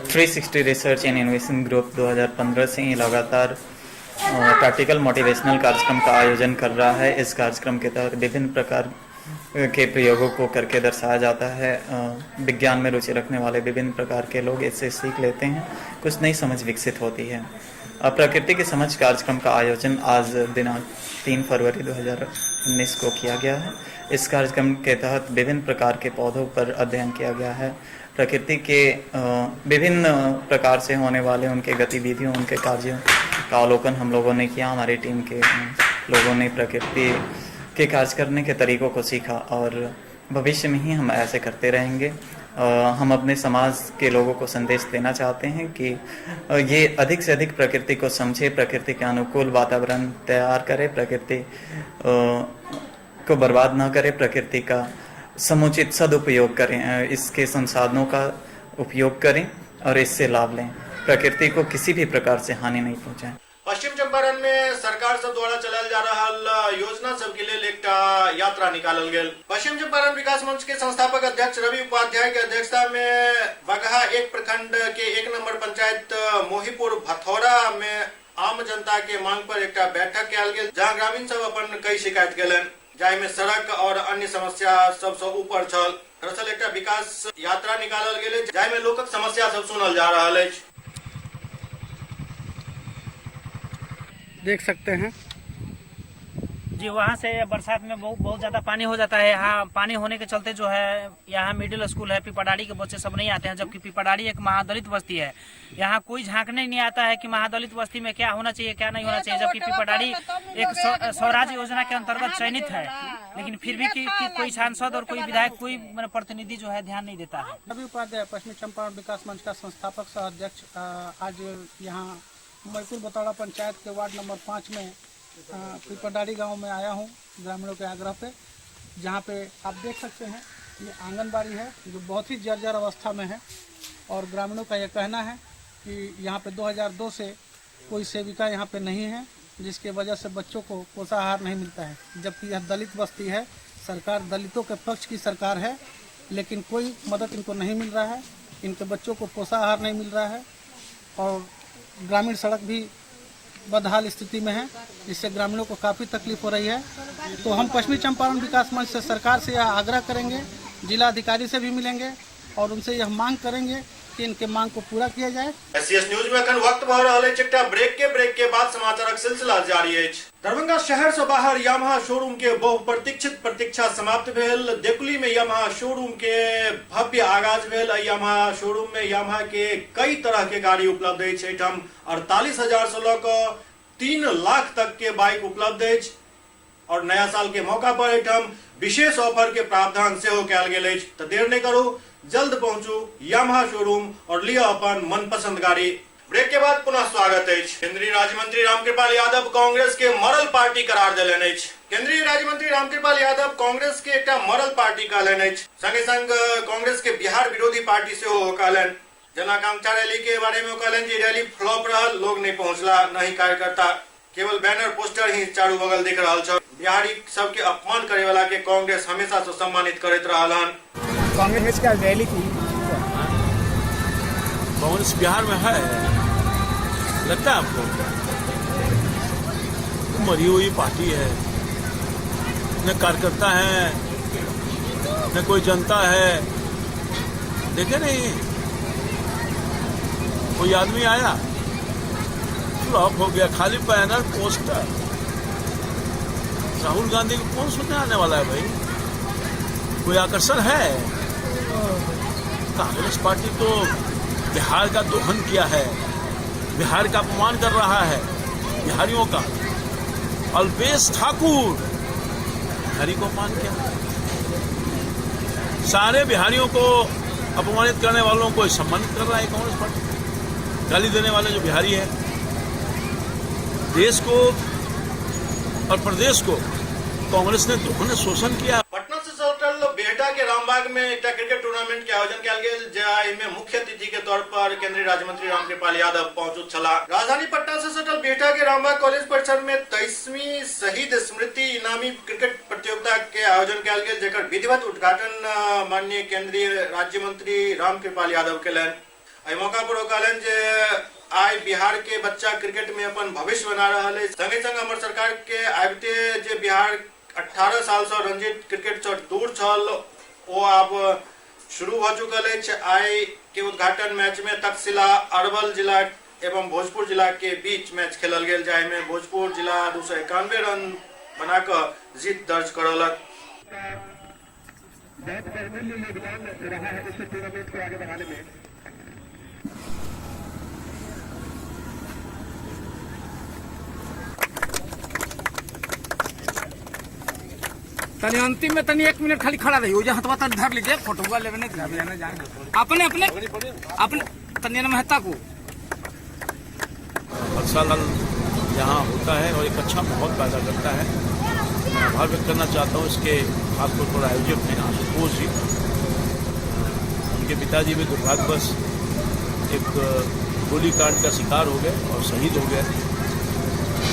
Three 360 research and innovation group 2015 से ही लगातार प्रैक्टिकल मोटिवेशनल कार्यक्रम का आयोजन कर रहा है। इस कार्यक्रम के तहत विभिन्न प्रकार के प्रयोगों को करके दर्शाया जाता है। विज्ञान में रुचि रखने वाले विभिन्न प्रकार के लोग इससे सीख लेते हैं, कुछ नई समझ विकसित होती है। प्रकृति की समझ कार्यक्रम का आयोजन आज दिनांक 3 फरवरी 2019 को किया गया है। इस कार्यक्रम के तहत विभिन्न प्रकार के पौधों पर अध्ययन किया गया है। प्रकृति के विभिन्न प्रकार से होने वाले उनके गतिविधियों, उनके कार्यों का अवलोकन हम लोगों ने किया। हमारी टीम के लोगों ने प्रकृति के कार्य करने के तरीकों को सीखा और भविष्य में ही हम ऐसे करते रहेंगे। हम अपने समाज के लोगों को संदेश देना चाहते हैं कि ये अधिक से अधिक प्रकृति को समझे, प्रकृति के अनुकूल वातावरण तैयार करे, प्रकृति को बर्बाद ना करे, प्रकृति का समुचित सदुपयोग करें, इसके संसाधनों का उपयोग करें और इससे लाभ लें, प्रकृति को किसी भी प्रकार से हानि नहीं पहुंचाएं। पश्चिम चंपारण में सरकार सब द्वारा चलाल जा रहा योजना सब के लिए एक यात्रा निकालल गेल। पश्चिम चंपारण विकास मंच के संस्थापक अध्यक्ष रवि उपाध्याय के अध्यक्षता में बगहा 1 प्रखंड के 1 नंबर पंचायत मोहीपुर भथौरा में आम जनता के मांग पर एक बैठक कयल गेल, जहां ग्रामीण सब अपन कई शिकायत केलन, जाहि में सड़क और अन्य समस्या सबसे ऊपर छल। दरअसल एक विकास यात्रा निकालल गेल, जाहि में लोकक समस्या सब सुनल जा रहा है। देख सकते हैं जी, वहाँ से बरसात में बहुत ज़्यादा पानी हो जाता है। यहाँ पानी होने के चलते जो है यहाँ मिडिल स्कूल है, पिपराड़ी के बच्चे सब नहीं आते हैं, जबकि पिपराड़ी एक महादलित बस्ती है। यहाँ कोई झांकने नहीं आता है कि महादलित बस्ती में क्या होना चाहिए क्या नहीं होना चाहिए, जबकि पिपराड़ी एक स्वराज योजना के अंतर्गत चयनित है, लेकिन फिर भी कि कोई सांसद और कोई विधायक कोई प्रतिनिधि जो है ध्यान नहीं देता है। रवि उपाध्याय पश्चिमी चंपारण विकास मंच का संस्थापक सह अध्यक्ष आज यहाँ मोहीपुर भथौरा पंचायत के वार्ड नंबर 5 में पिपराड़ी गांव में आया हूं ग्रामीणों के आग्रह पे, जहां पे आप देख सकते हैं ये आंगनबाड़ी है जो बहुत ही जर्जर अवस्था में है, और ग्रामीणों का यह कहना है कि यहां पे 2002 से कोई सेविका यहां पे नहीं है, जिसके वजह से बच्चों को पोषाहार नहीं मिलता है। जबकि यह दलित बस्ती है, सरकार दलितों के पक्ष की सरकार है, लेकिन कोई मदद इनको नहीं मिल रहा है, इनके बच्चों को पोषाहार नहीं मिल रहा है, और ग्रामीण सड़क भी बदहाल स्थिति में है, जिससे ग्रामीणों को काफ़ी तकलीफ हो रही है। तो हम पश्चिमी चंपारण विकास मंच से सरकार से यह आग्रह करेंगे, जिला अधिकारी से भी मिलेंगे और उनसे यह मांग करेंगे कि इनके मांग को पूरा किया जाए। एससीएस न्यूज में अखन वक्त भर रहा है, एकटा ब्रेक के बाद समाचारक सिलसिला जारी है। दरभंगा शहर से बाहर यामाहा शोरूम के बहुप्रतीक्षित प्रतीक्षा समाप्त भेल। देकुली में यामाहा शोरूम के भव्य आगाज भेल। यामाहा शोरूम में यामाहा के कई तरह के गाड़ी उपलब्ध है। 48,000 से लऽ 3 लाख तक के बाइक उपलब्ध है, और नया साल के मौका पर एठम विशेष ऑफर के प्रावधान सेहो कयल गेल अछि। तो देर नहीं करू, जल्द पहुंचू यामाहा शोरूम और लिया अपन मनपसंद गाड़ी। ब्रेक के बाद पुनः स्वागत है। केंद्रीय राज्य मंत्री रामकृपाल यादव कांग्रेस के मरल पार्टी करार देलनि अछि। केंद्रीय राज्य मंत्री रामकृपाल यादव कांग्रेस के एक मरल पार्टी कहलनि अछि। संगे संग कांग्रेस के बिहार विरोधी पार्टी से कहलनि। जनआकांक्षा रैली के बारे में कहलनि कि रैली फ्लॉप रहल, लोग नहीं पहुंचला, नहीं कार्यकर्ता, केवल बैनर पोस्टर ही चारू बगल दिख रहा है। बिहारी सबके अपमान करे वाला के कांग्रेस हमेशा से सम्मानित करते रहल हन। कांग्रेस का रैली की कांग्रेस बिहार में है, लगता है आपको? मरी हुई पार्टी है, न कार्यकर्ता है न कोई जनता है। देखे नहीं, कोई आदमी आया फ्लॉप हो गया, खाली बैनर पोस्टर। राहुल गांधी को कौन सुनने आने वाला है भाई? कोई आकर्षण है? कांग्रेस पार्टी तो बिहार का दोहन किया है, बिहार का अपमान कर रहा है, बिहारियों का। अल्पेश ठाकुर बिहारी को अपमान किया, सारे बिहारियों को अपमानित करने वालों को सम्मानित कर रहा है कांग्रेस पार्टी। गाली देने वाले जो बिहारी है, देश को और प्रदेश को कांग्रेस ने दोहन शोषण किया। पटना से सटल बेहटा के रामबाग में एक क्रिकेट टूर्नामेंट के आयोजन किया गया, जाहिमे मुख्य अतिथि के तौर पर केंद्रीय राज्य मंत्री रामकृपाल यादव पहुंचल छला। राजधानी पटना से सटल बेहटा के रामबाग कॉलेज परिसर में 23वीं शहीद स्मृति इनामी क्रिकेट प्रतियोगिता के आयोजन किया गया, जेकर विधिवत उद्घाटन माननीय केंद्रीय राज्य मंत्री रामकृपाल यादव केलन। एहि मौका पर कहलन जे आई बिहार के बच्चा क्रिकेट में अपन भविष्य बना रहा है। संगे संग हमर सरकार के आबिते जे बिहार 18 साल से रंजित क्रिकेट से दूर छल, वो अब शुरू हो चुकल है। आई के उद्घाटन मैच में तक्षशिला, अरवल जिला एवं भोजपुर जिला के बीच मैच खेलल गेल, जाहिमे भोजपुर जिला 291 रन बनाकर जीत दर्ज करलक। तनी अंतिम में तनी 1 मिनट खाली खड़ा रही, जहाँ हथवा तनी धर लीजिए, फोटो लेवे अपने तनी महता को। हर साल यहाँ होता है और एक अच्छा माहौल पैदा करता है। मैं आभार व्यक्त करना चाहता हूँ इसके खासतौर पर आयोजक हैं आशुतोष जी। उनके पिताजी भी दुर्भाग्यवश एक गोलीकांड का शिकार हो गए और शहीद हो गए।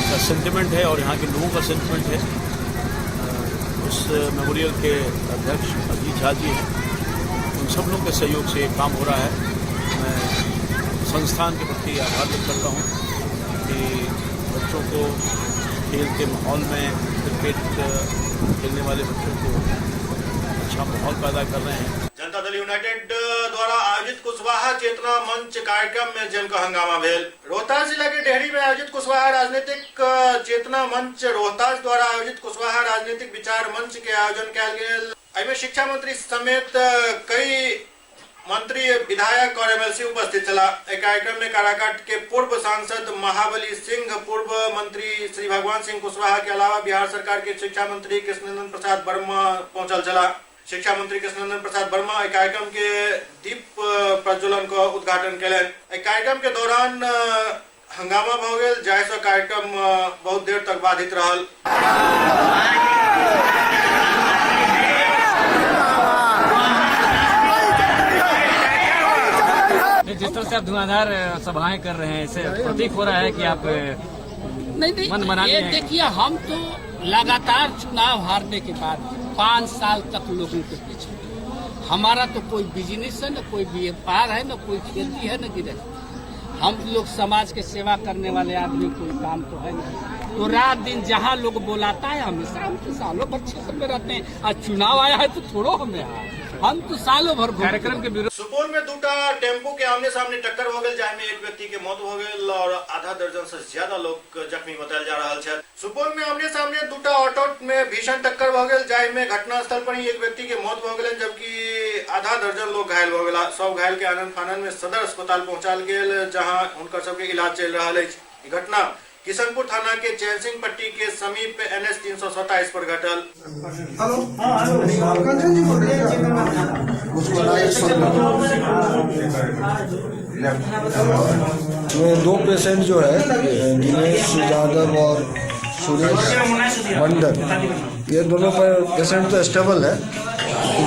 का सेंटिमेंट है और यहाँ के लोगों का सेंटिमेंट है। उस मेमोरियल के अध्यक्ष अजीत झा जी हैं, उन सब लोगों के सहयोग से काम हो रहा है। मैं संस्थान के प्रति आभार व्यक्त करता हूँ कि बच्चों को खेल के माहौल में क्रिकेट खेलने वाले बच्चों को अच्छा माहौल पैदा कर रहे हैं। जनता दल यूनाइटेड द्वारा आयोजित कुशवाहा चेतना मंच कार्यक्रम में जन का हंगामा भेल। रोहतास जिला के डेहरी में आयोजित कुशवाहा राजनीतिक चेतना मंच रोहतास द्वारा आयोजित कुशवाहा राजनीतिक विचार मंच के आयोजन कयल गेल। एहिमे शिक्षा मंत्री समेत कई मंत्री, विधायक और एमएलसी उपस्थित चला। कार्यक्रम में काराकाट के पूर्व सांसद महाबली सिंह, पूर्व मंत्री श्री भगवान सिंह कुशवाहा के अलावा बिहार सरकार के शिक्षा मंत्री कृष्णनंदन प्रसाद वर्मा पहुंचल चला। शिक्षा मंत्री कृष्णनंदन प्रसाद वर्मा कार्यक्रम के दीप प्रज्वलन का उद्घाटन कयलनि। कार्यक्रम के दौरान हंगामा भ गेल, जाहिसँ कार्यक्रम बहुत देर तक बाधित रहल। जिस तरह से आप धुआंधार सभाएं कर रहे हैं, इससे प्रतीक हो रहा है कि आप नहीं, ये देखिए, हम तो लगातार चुनाव हारने के बाद 5 साल तक लोगों के पीछे, हमारा तो कोई बिजनेस है, न कोई व्यापार है, न कोई खेती है, न गिरफ्त। हम लोग समाज के सेवा करने वाले आदमी, कोई काम तो है नहीं। तो रात दिन जहाँ लोग बुलाता है, हमेशा हम तो सालों भर क्षेत्र में रहते हैं। आज चुनाव आया है तो थोड़ो हमें हम तो सालों भर कार्यक्रम के विरोध। सुपौल में दूटा टेम्पू के आमने सामने टक्कर हो गई, जाहिमे एक व्यक्ति के मौत हो गई और आधा दर्जन से ज्यादा लोग जख्मी बतायल जा रहा है। सुपौल में आमने सामने दूटा ऑटो में भीषण टक्कर हो गई, जाहिमे घटनास्थल पर ही एक व्यक्ति के मौत हो गई, जबकि आधा दर्जन लोग घायल हो गए। सब घायल के आनंद फानन में सदर अस्पताल पहुंचाल गेल, जहां उनका सबके इलाज चल रहा है। घटना किशनपुर थाना के चैन सिंह पट्टी के समीप NH 327 पर घटल। दो पेशेंट जो है, दिनेश यादव और सुरेश मंडल, ये दोनों पर पेशेंट तो स्टेबल है।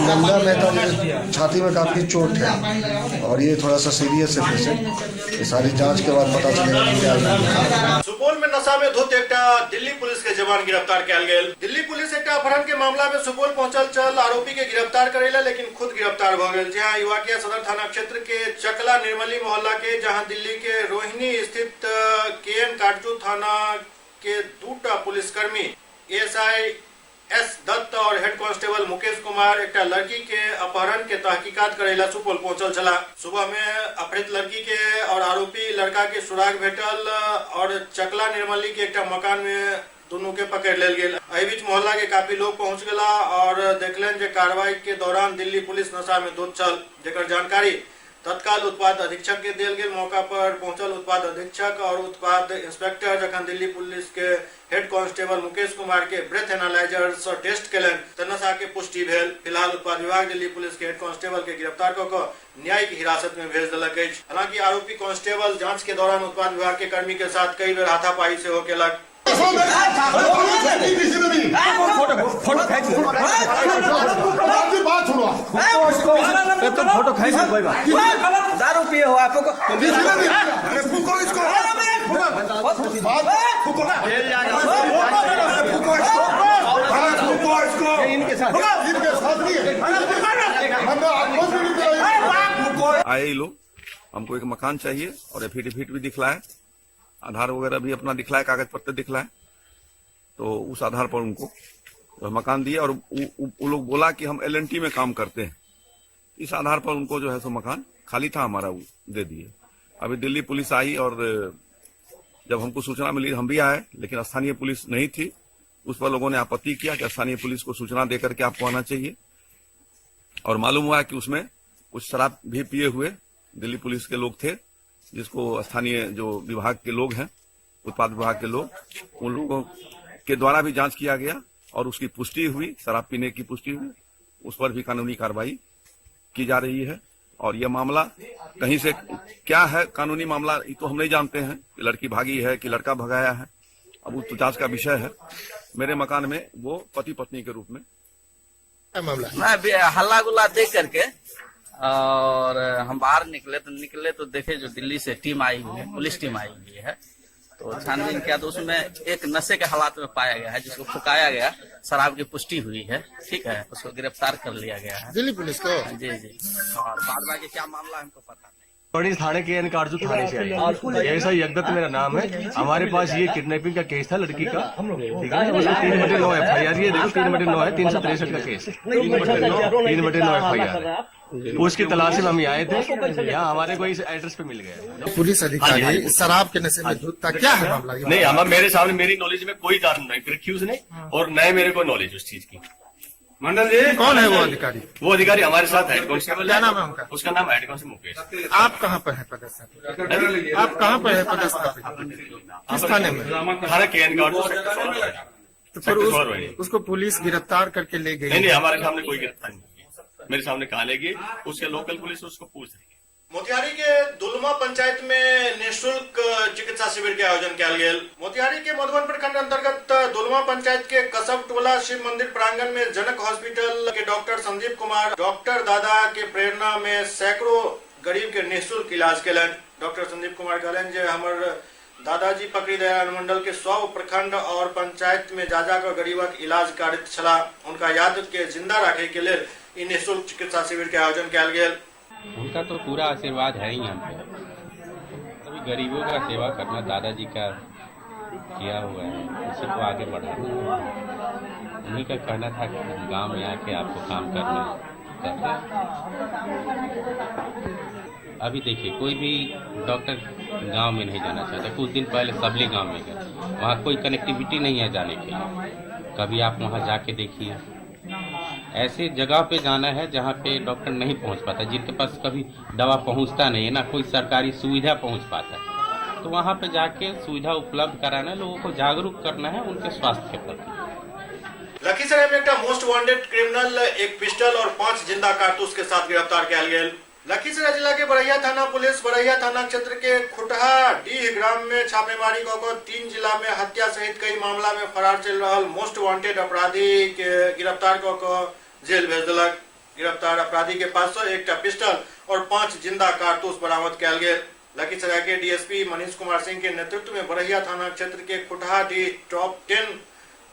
गंगा मेहता जी छाती में काफी चोट है और ये थोड़ा सा सीरियस है पेशेंट। ये सारी जांच के बाद पता चलेगा। सुपौल में नशा में धुत एक दिल्ली पुलिस के जवान गिरफ्तार कयल गेल। दिल्ली पुलिस एक अपहरण के मामला में सुपौल पहुंचल चल आरोपी के गिरफ्तार करेला, लेकिन खुद गिरफ्तार हो गए। जहां युवाकिया सदर थाना क्षेत्र के चकला निर्मली मोहल्ला के, जहां दिल्ली के रोहिणी स्थित KN काटजू थाना के दूटा पुलिसकर्मी SI S दत्त और हेड कांस्टेबल मुकेश कुमार एक लड़की के अपहरण के तहकीकात करेला सुपौल पहुंचल चला। सुबह में अपहृत लड़की के और आरोपी लड़का के सुराग भेटल और चकला निर्मली के एक मकान में दोनों के पकड़ लेल गेल। एहि बीच मोहल्ला के काफी लोग पहुंच गला और देखलन जे कार्रवाई के दौरान दिल्ली पुलिस नशा में धुत चल, जेकर जानकारी तत्काल उत्पाद अधीक्षक के देल गेल। मौका पर पहुंचल उत्पाद अधीक्षक और उत्पाद इंस्पेक्टर जखन दिल्ली पुलिस के हेड कांस्टेबल मुकेश कुमार के ब्रेथ एनालाइजर से टेस्ट केलन त नशा के पुष्टि भेल। फिलहाल उत्पाद विभाग दिल्ली पुलिस के हेड कांस्टेबल के गिरफ्तार कऽ न्यायिक हिरासत में भेज देलक अछि। हालांकि आरोपी कांस्टेबल जांच के दौरान उत्पाद विभाग के कर्मी के साथ कई बेर हाथापाई सेहो केलक। फोटो खाई दारू पिए हो आप आए लोग, हमको एक मकान चाहिए और एफिडेविट भी दिखलाए, आधार वगैरह भी अपना दिखलाए, कागज पत्र दिखलाए। तो उस आधार पर उनको मकान दिया और वो लोग बोला कि हम LNT में काम करते हैं। इस आधार पर उनको जो है सो मकान खाली था हमारा, वो दे दिए। अभी दिल्ली पुलिस आई और जब हमको सूचना मिली हम भी आए, लेकिन स्थानीय पुलिस नहीं थी। उस पर लोगों ने आपत्ति किया कि स्थानीय पुलिस को सूचना देकर के आपको आना चाहिए, और मालूम हुआ कि उसमें कुछ शराब भी पिए हुए दिल्ली पुलिस के लोग थे, जिसको स्थानीय जो विभाग के लोग हैं, उत्पाद विभाग के लोग, उन लोगों के द्वारा भी जांच किया गया और उसकी पुष्टि हुई, शराब पीने की पुष्टि हुई। उस पर भी कानूनी कार्रवाई की जा रही है। और यह मामला कहीं से क्या है, कानूनी मामला ये तो हम नहीं जानते हैं कि लड़की भागी है कि लड़का भगाया है, अब वो तो जांच का विषय है। मेरे मकान में वो पति पत्नी के रूप में मामला हल्ला गुल्ला देख करके और हम बाहर निकले तो देखे जो दिल्ली से टीम आई हुई है, पुलिस टीम आई हुई है। तो छानबीन किया तो उसमें एक नशे के हालात में पाया गया है, जिसको फुकाया गया, शराब की पुष्टि हुई है। ठीक है, उसको गिरफ्तार कर लिया गया है दिल्ली पुलिस को। जी जी, और बाद बाकी क्या मामला हमको पता नहीं। बड़ी थाने के कारजू थाने से आई। ऐसा यज्ञदत्त मेरा नाम है। हमारे पास ये किडनैपिंग का केस था लड़की का, ठीक है। उसमें 3/9 FIR, ये देखो 3/9 है, 363 का केस है। 3/9 FIR। उसकी तलाश में हम आए थे, यहाँ हमारे को इस एड्रेस पे मिल गया। पुलिस अधिकारी शराब के नशे में धुतता, क्या है मामला? नहीं, हम मेरे सामने, मेरी नॉलेज में कोई कारण नहीं, प्रिक्यूज नहीं, और न मेरे को नॉलेज उस चीज की। मंडल जी, कौन है वो अधिकारी? वो अधिकारी हमारे साथ हेड कांस्टेबल। क्या नाम है उनका? उसका नाम हेड कांस्टेबल मुकेश। आप कहाँ पर है पदस्थ? आप कहाँ पर है पदस्थ? किस थाने में? थाना KN गार्ड। तो फिर उसको पुलिस गिरफ्तार करके ले गई? नहीं, हमारे सामने कोई गिरफ्तार नहीं, मेरे सामने कहा लेगी, उसके लोकल पुलिस उसको पूछ रही है। मोतिहारी के दुलमा पंचायत में निःशुल्क चिकित्सा शिविर के आयोजन किया गया। मोतिहारी के मधुबन प्रखंड अंतर्गत दुलमा पंचायत के कसब टोला शिव मंदिर प्रांगण में जनक हॉस्पिटल के डॉक्टर संदीप कुमार डॉक्टर दादा के प्रेरणा में सैकड़ों गरीब के निःशुल्क इलाज केलन। डॉक्टर संदीप कुमार कहलन जे हमर दादाजी पकड़ी दयाल मंडल के 100 प्रखंड और पंचायत में जा जाकर गरीबक इलाज कारित छला। उनका याद के जिंदा रखे के लिए इन निःशुल्क चिकित्सा शिविर के आयोजन किया गया। उनका तो पूरा आशीर्वाद है ही हम पे। अभी गरीबों का सेवा करना दादाजी का किया हुआ है, उसी को आगे बढ़ाना है। उन्हीं का कहना था कि गांव में आके आपको काम करना करते। अभी देखिए, कोई भी डॉक्टर गांव में नहीं जाना चाहता। कुछ दिन पहले सबले गांव में गए, वहाँ कोई कनेक्टिविटी नहीं है जाने के लिए। कभी आप वहाँ जाके देखिए, ऐसे जगह पे जाना है जहाँ पे डॉक्टर नहीं पहुँच पाता, जिनके पास कभी दवा पहुँचता नहीं है, ना कोई सरकारी सुविधा पहुँच पाता है। तो वहाँ पे जाके सुविधा उपलब्ध कराना, लोगों को जागरूक करना है उनके स्वास्थ्य के प्रति। लखीसराय में एक मोस्ट वांटेड क्रिमिनल एक पिस्टल और 5 जिंदा कारतूस के साथ गिरफ्तार किया गया। लखीसराय जिला के बरैया थाना पुलिस बरैया थाना क्षेत्र के खुटहा डीह ग्राम में छापेमारी कर 3 जिला में हत्या सहित कई मामला में फरार चल रहा मोस्ट वांटेड अपराधी के गिरफ्तार कर जेल भेज दिलक। गिरफ्तार अपराधी के पास से एक पिस्टल और 5 जिंदा कारतूस बरामद किया गया। लखीसराय के DSP मनीष कुमार सिंह के नेतृत्व में बरैया थाना क्षेत्र के खुटहा डी टॉप 10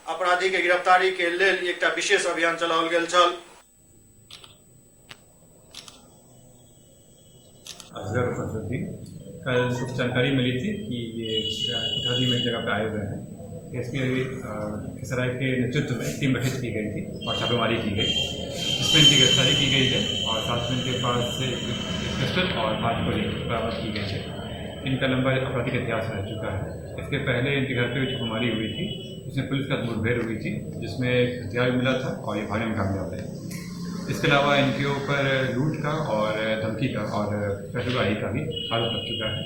अपराधी के गिरफ्तारी के लिए एक विशेष अभियान चलाओल गेल छल। कल कुछ जानकारी मिली थी कि ये खुटहादी में जगह पे आए हुए हैं। इसके लखीसराय के नेतृत्व में टीम गठित की गई थी और छापेमारी की गई, इसमें इनकी गिरफ्तारी की गई है और साथ में इनके पास से एक पिस्टल और 5 गोली बरामद की गई है। इनका लंबा आपराधिक इतिहास रह चुका है। इसके पहले इनके घर पे छापेमारी हुई थी, जिसमें पुलिस का मुठभेड़ हुई थी, जिसमें हथियार मिला था और ये भागने में कामयाब रहे। इसके अलावा इनके ऊपर लूट का और धमकी का और पैसेबाही का भी आरोप लग चुका है।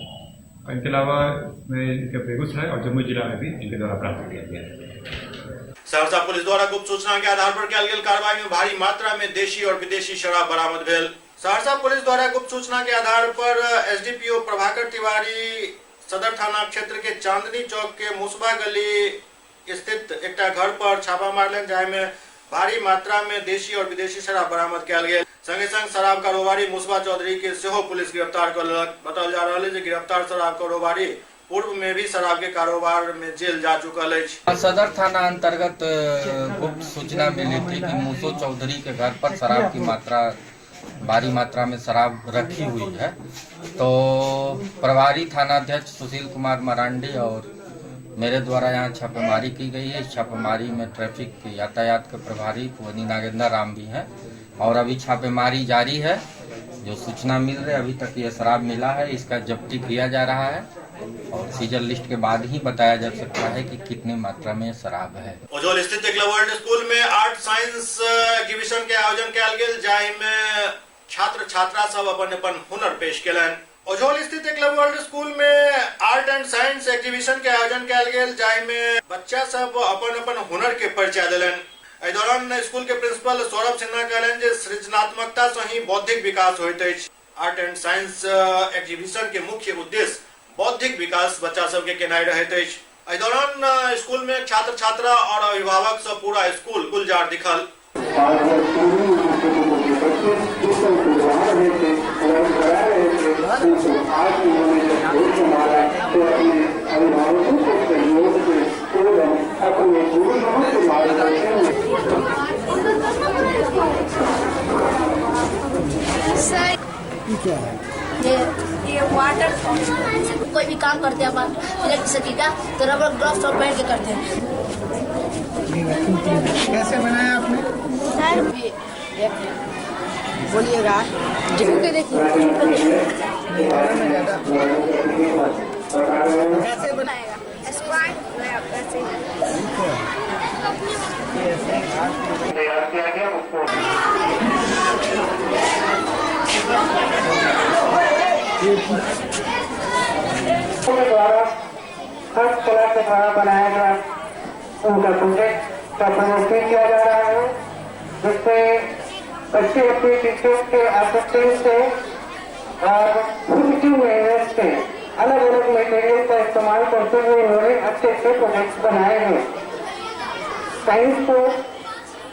और इनके अलावा इनके बेगूसराय और जम्मू जिला में भी इनके द्वारा प्राप्त किया गया। सहरसा पुलिस द्वारा गुप्त सूचना के आधार पर किया गया कार्रवाई में भारी मात्रा में देशी और विदेशी शराब बरामद भेल। सहरसा पुलिस द्वारा गुप्त सूचना के आधार पर SDPO प्रभाकर तिवारी सदर थाना क्षेत्र के चांदनी चौक के मुसबा गली स्थित एक घर पर छापा मारलन, जाय में भारी मात्रा में देशी और विदेशी शराब बरामद किया गया। संगे संग शराब कारोबारी मुसबा चौधरी के सेहो पुलिस गिरफ्तार कर लेलक। बताओल जा रहा है कि गिरफ्तार शराब कारोबारी पूर्व में भी शराब के कारोबार में जेल जा चुका है। सदर थाना अंतर्गत गुप्त सूचना मिली थी कि मूसो चौधरी के घर पर शराब की मात्रा भारी मात्रा में शराब रखी हुई है। तो प्रभारी थानाध्यक्ष सुशील कुमार मरांडी और मेरे द्वारा यहाँ छापेमारी की गई है। इस छापेमारी में ट्रैफिक यातायात के प्रभारी पुवनी नागेंद्र राम भी हैं और अभी छापेमारी जारी है। जो सूचना मिल रही है, अभी तक ये शराब मिला है, इसका जब्ती किया जा रहा है और सीजर लिस्ट के बाद ही बताया जा सकता है कि कितनी मात्रा में शराब है। ओझोल स्थित एकला वर्ल्ड स्कूल में आर्ट साइंस एग्जीबिशन के आयोजन किया गया, जाहि में छात्र छात्रा सब अपन अपन हुनर पेश केलन। ओझोल स्थित एकला वर्ल्ड स्कूल में आर्ट एंड साइंस एग्जीबिशन के आयोजन किया गया, जाहि में बच्चा सब अपन अपन हुनर के परिचय दिलन। एहि दौरान स्कूल के प्रिंसिपल सौरभ सिन्हा कहलन जे सृजनात्मकता से ही बौद्धिक विकास होइत अछि। आर्ट एंड साइंस एग्जीबिशन के मुख्य उद्देश्य बौद्धिक विकास बच्चा सब के केनाई रहैत अछि। एहि दौरान स्कूल में छात्र छात्रा और अभिभावक सब पूरा स्कूल गुलजार दिखल। आज अभिभावकों को सहयोग से एवं अपने गुरुजनों के मार्गदर्शन ये वाटर कोई भी काम करते हैं अपन इलेक्ट्रिसिटी का तो रबर ग्लव्स और पहन के करते हैं। कैसे बनाया आपने? बोलिएगा कैसे बनाएगा द्वारा हर कला के द्वारा बनाया गया उनका प्रोजेक्ट का प्रदर्शन किया जा रहा है, जिससे बच्चे अपनी टीचर के असिस्टेंट से और पॉजिटिव मेहनत से अलग अलग मटेरियल का इस्तेमाल करते हुए उन्होंने अच्छे अच्छे प्रोजेक्ट बनाए हैं। साइंस को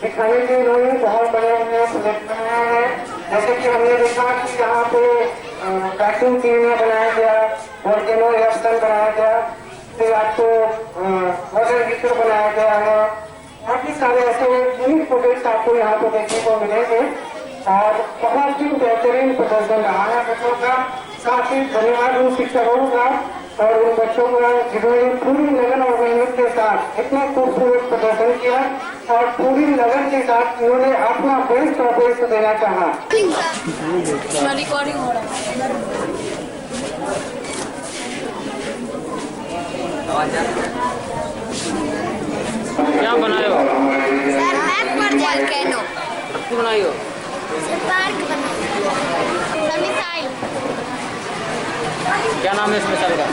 दिखाने के लिए बहुत बड़े बड़े प्रोजेक्ट बनाए हैं, जैसे कि हमने देखा कि यहाँ पे वैक्यूम क्लीनर बनाया गया, वोल्केनो रिएक्टर बनाया गया, फिर आपको वाटर हीटर बनाया गया है। काफी सारे ऐसे यूनिक प्रोजेक्ट आपको यहाँ पे देखने को मिलेंगे और बहुत ही बेहतरीन प्रदर्शन रहा है बच्चों का। साथ ही धन्यवाद उन शिक्षकों का और उन बच्चों का जिन्होंने पूरी लगन और मेहनत के साथ इतना खूबसूरत प्रदर्शन किया और पूरी लगन के साथ उन्होंने अपना बेस्ट और बेस्ट देना चाहा। रिकॉर्डिंग हो रहा है। क्या बनाए हो? सर मैप पर जाल कैनो क्यों बनाई हो? पार्क क्या नाम है इस मिसाइल का?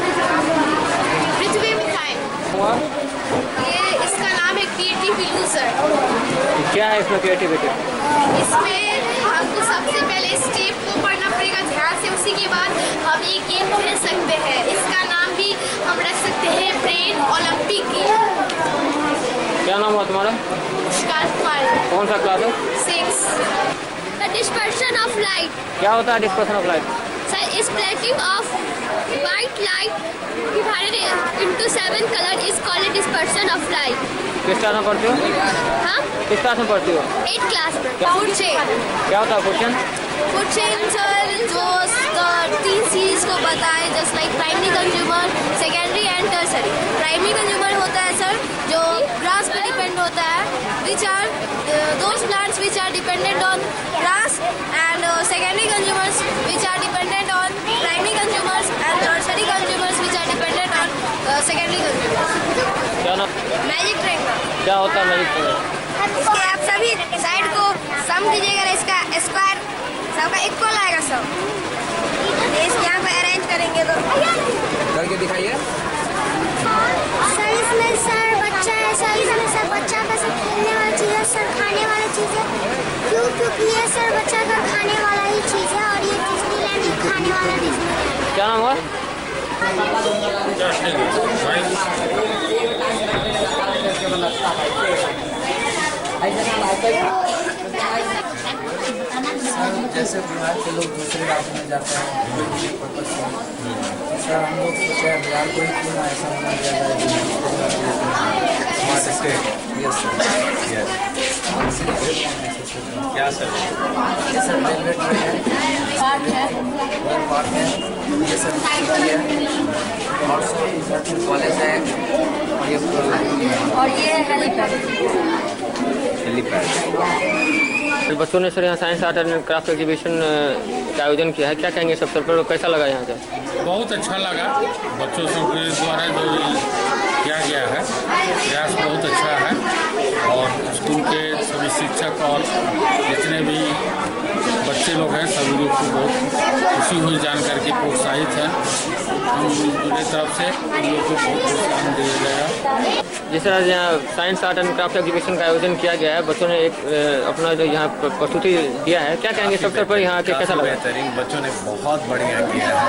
पृथ्वी मिसाइल। ये इसका नाम है क्रिएटिव इल्यूजन। क्या है इसमें क्रिएटिविटी? इसमें हमको सबसे पहले स्टेप को पढ़ना पड़ेगा ध्यान से, उसी के बाद हम ये गेम खेल सकते हैं। इसका नाम भी हम रख सकते हैं ब्रेन ओलंपिक गेम। क्या नाम हुआ तुम्हारा? कौन सा क्लास है? 6। The dispersion of light. क्या होता है dispersion of light? Sir splitting of white light divided into 7 color is called dispersion of light। किस क्लास में पढ़ती हो? हाँ? किस क्लास में पढ़ती हो? 8 क्लास में। Food chain. क्या होता है food chain? Food chain sir जो 3 चीज को बताए, just like primary consumer, secondary and tertiary. Primary consumer होता है सर जो ग्रास पे डिपेंड होता है, which are those plants which are dependent on grass, and secondary consumers which are dependent on primary consumers, and tertiary consumers which are dependent on secondary consumers. क्या नाम? Magic triangle. क्या होता है magic triangle? इसके आप सभी side को सम कीजिएगा, इसका स्क्वायर सबका इक्वल आएगा सब। यहाँ पे अरेंज करेंगे तो करके दिखाइए। सर इसमें सर बच्चा है, सर इसमें सर बच्चा का सब खेलने वाली चीज़ है, सर खाने वाली चीज़ है। क्योंकि ये सर बच्चा का खाने वाला ही चीज़ है और ये डिज्नीलैंड भी खाने वाला डिज्नीलैंड। क्या नाम हुआ? जैसे बिहार के लोग दूसरे राज्य में जाते हैं पर्पज से, सर हम लोग सोचे बिहार को ही क्यों ना ऐसा बना दिया जाए स्मार्ट स्टेट। Yes sir. क्या सर? ये सर रेलवे ट्रैक है, पार्क है, ये सर है और कॉलेज है और ये हेलीपैड। बच्चों ने सर यहाँ science art and craft exhibition का आयोजन किया है, क्या कहेंगे इस अवसर पर? कैसा लगा यहाँ से? बहुत अच्छा लगा। बच्चों सब के द्वारा जो किया गया है प्रयास बहुत अच्छा है और स्कूल के सभी शिक्षक और जितने भी बच्चे लोग हैं सभी लोग को बहुत खुशी हुई जान करके, प्रोत्साहित है। हम पूरे तरफ से उन लोग को बहुत प्रोत्साहन दिया गया। जिस तरह यहाँ science art and craft exhibition का आयोजन किया गया है, बच्चों ने एक अपना जो यहाँ प्रस्तुति दिया है, क्या कहेंगे इस अवसर पर? यहाँ के कैसा लगा? बेहतरीन, बच्चों ने बहुत बढ़िया किया है।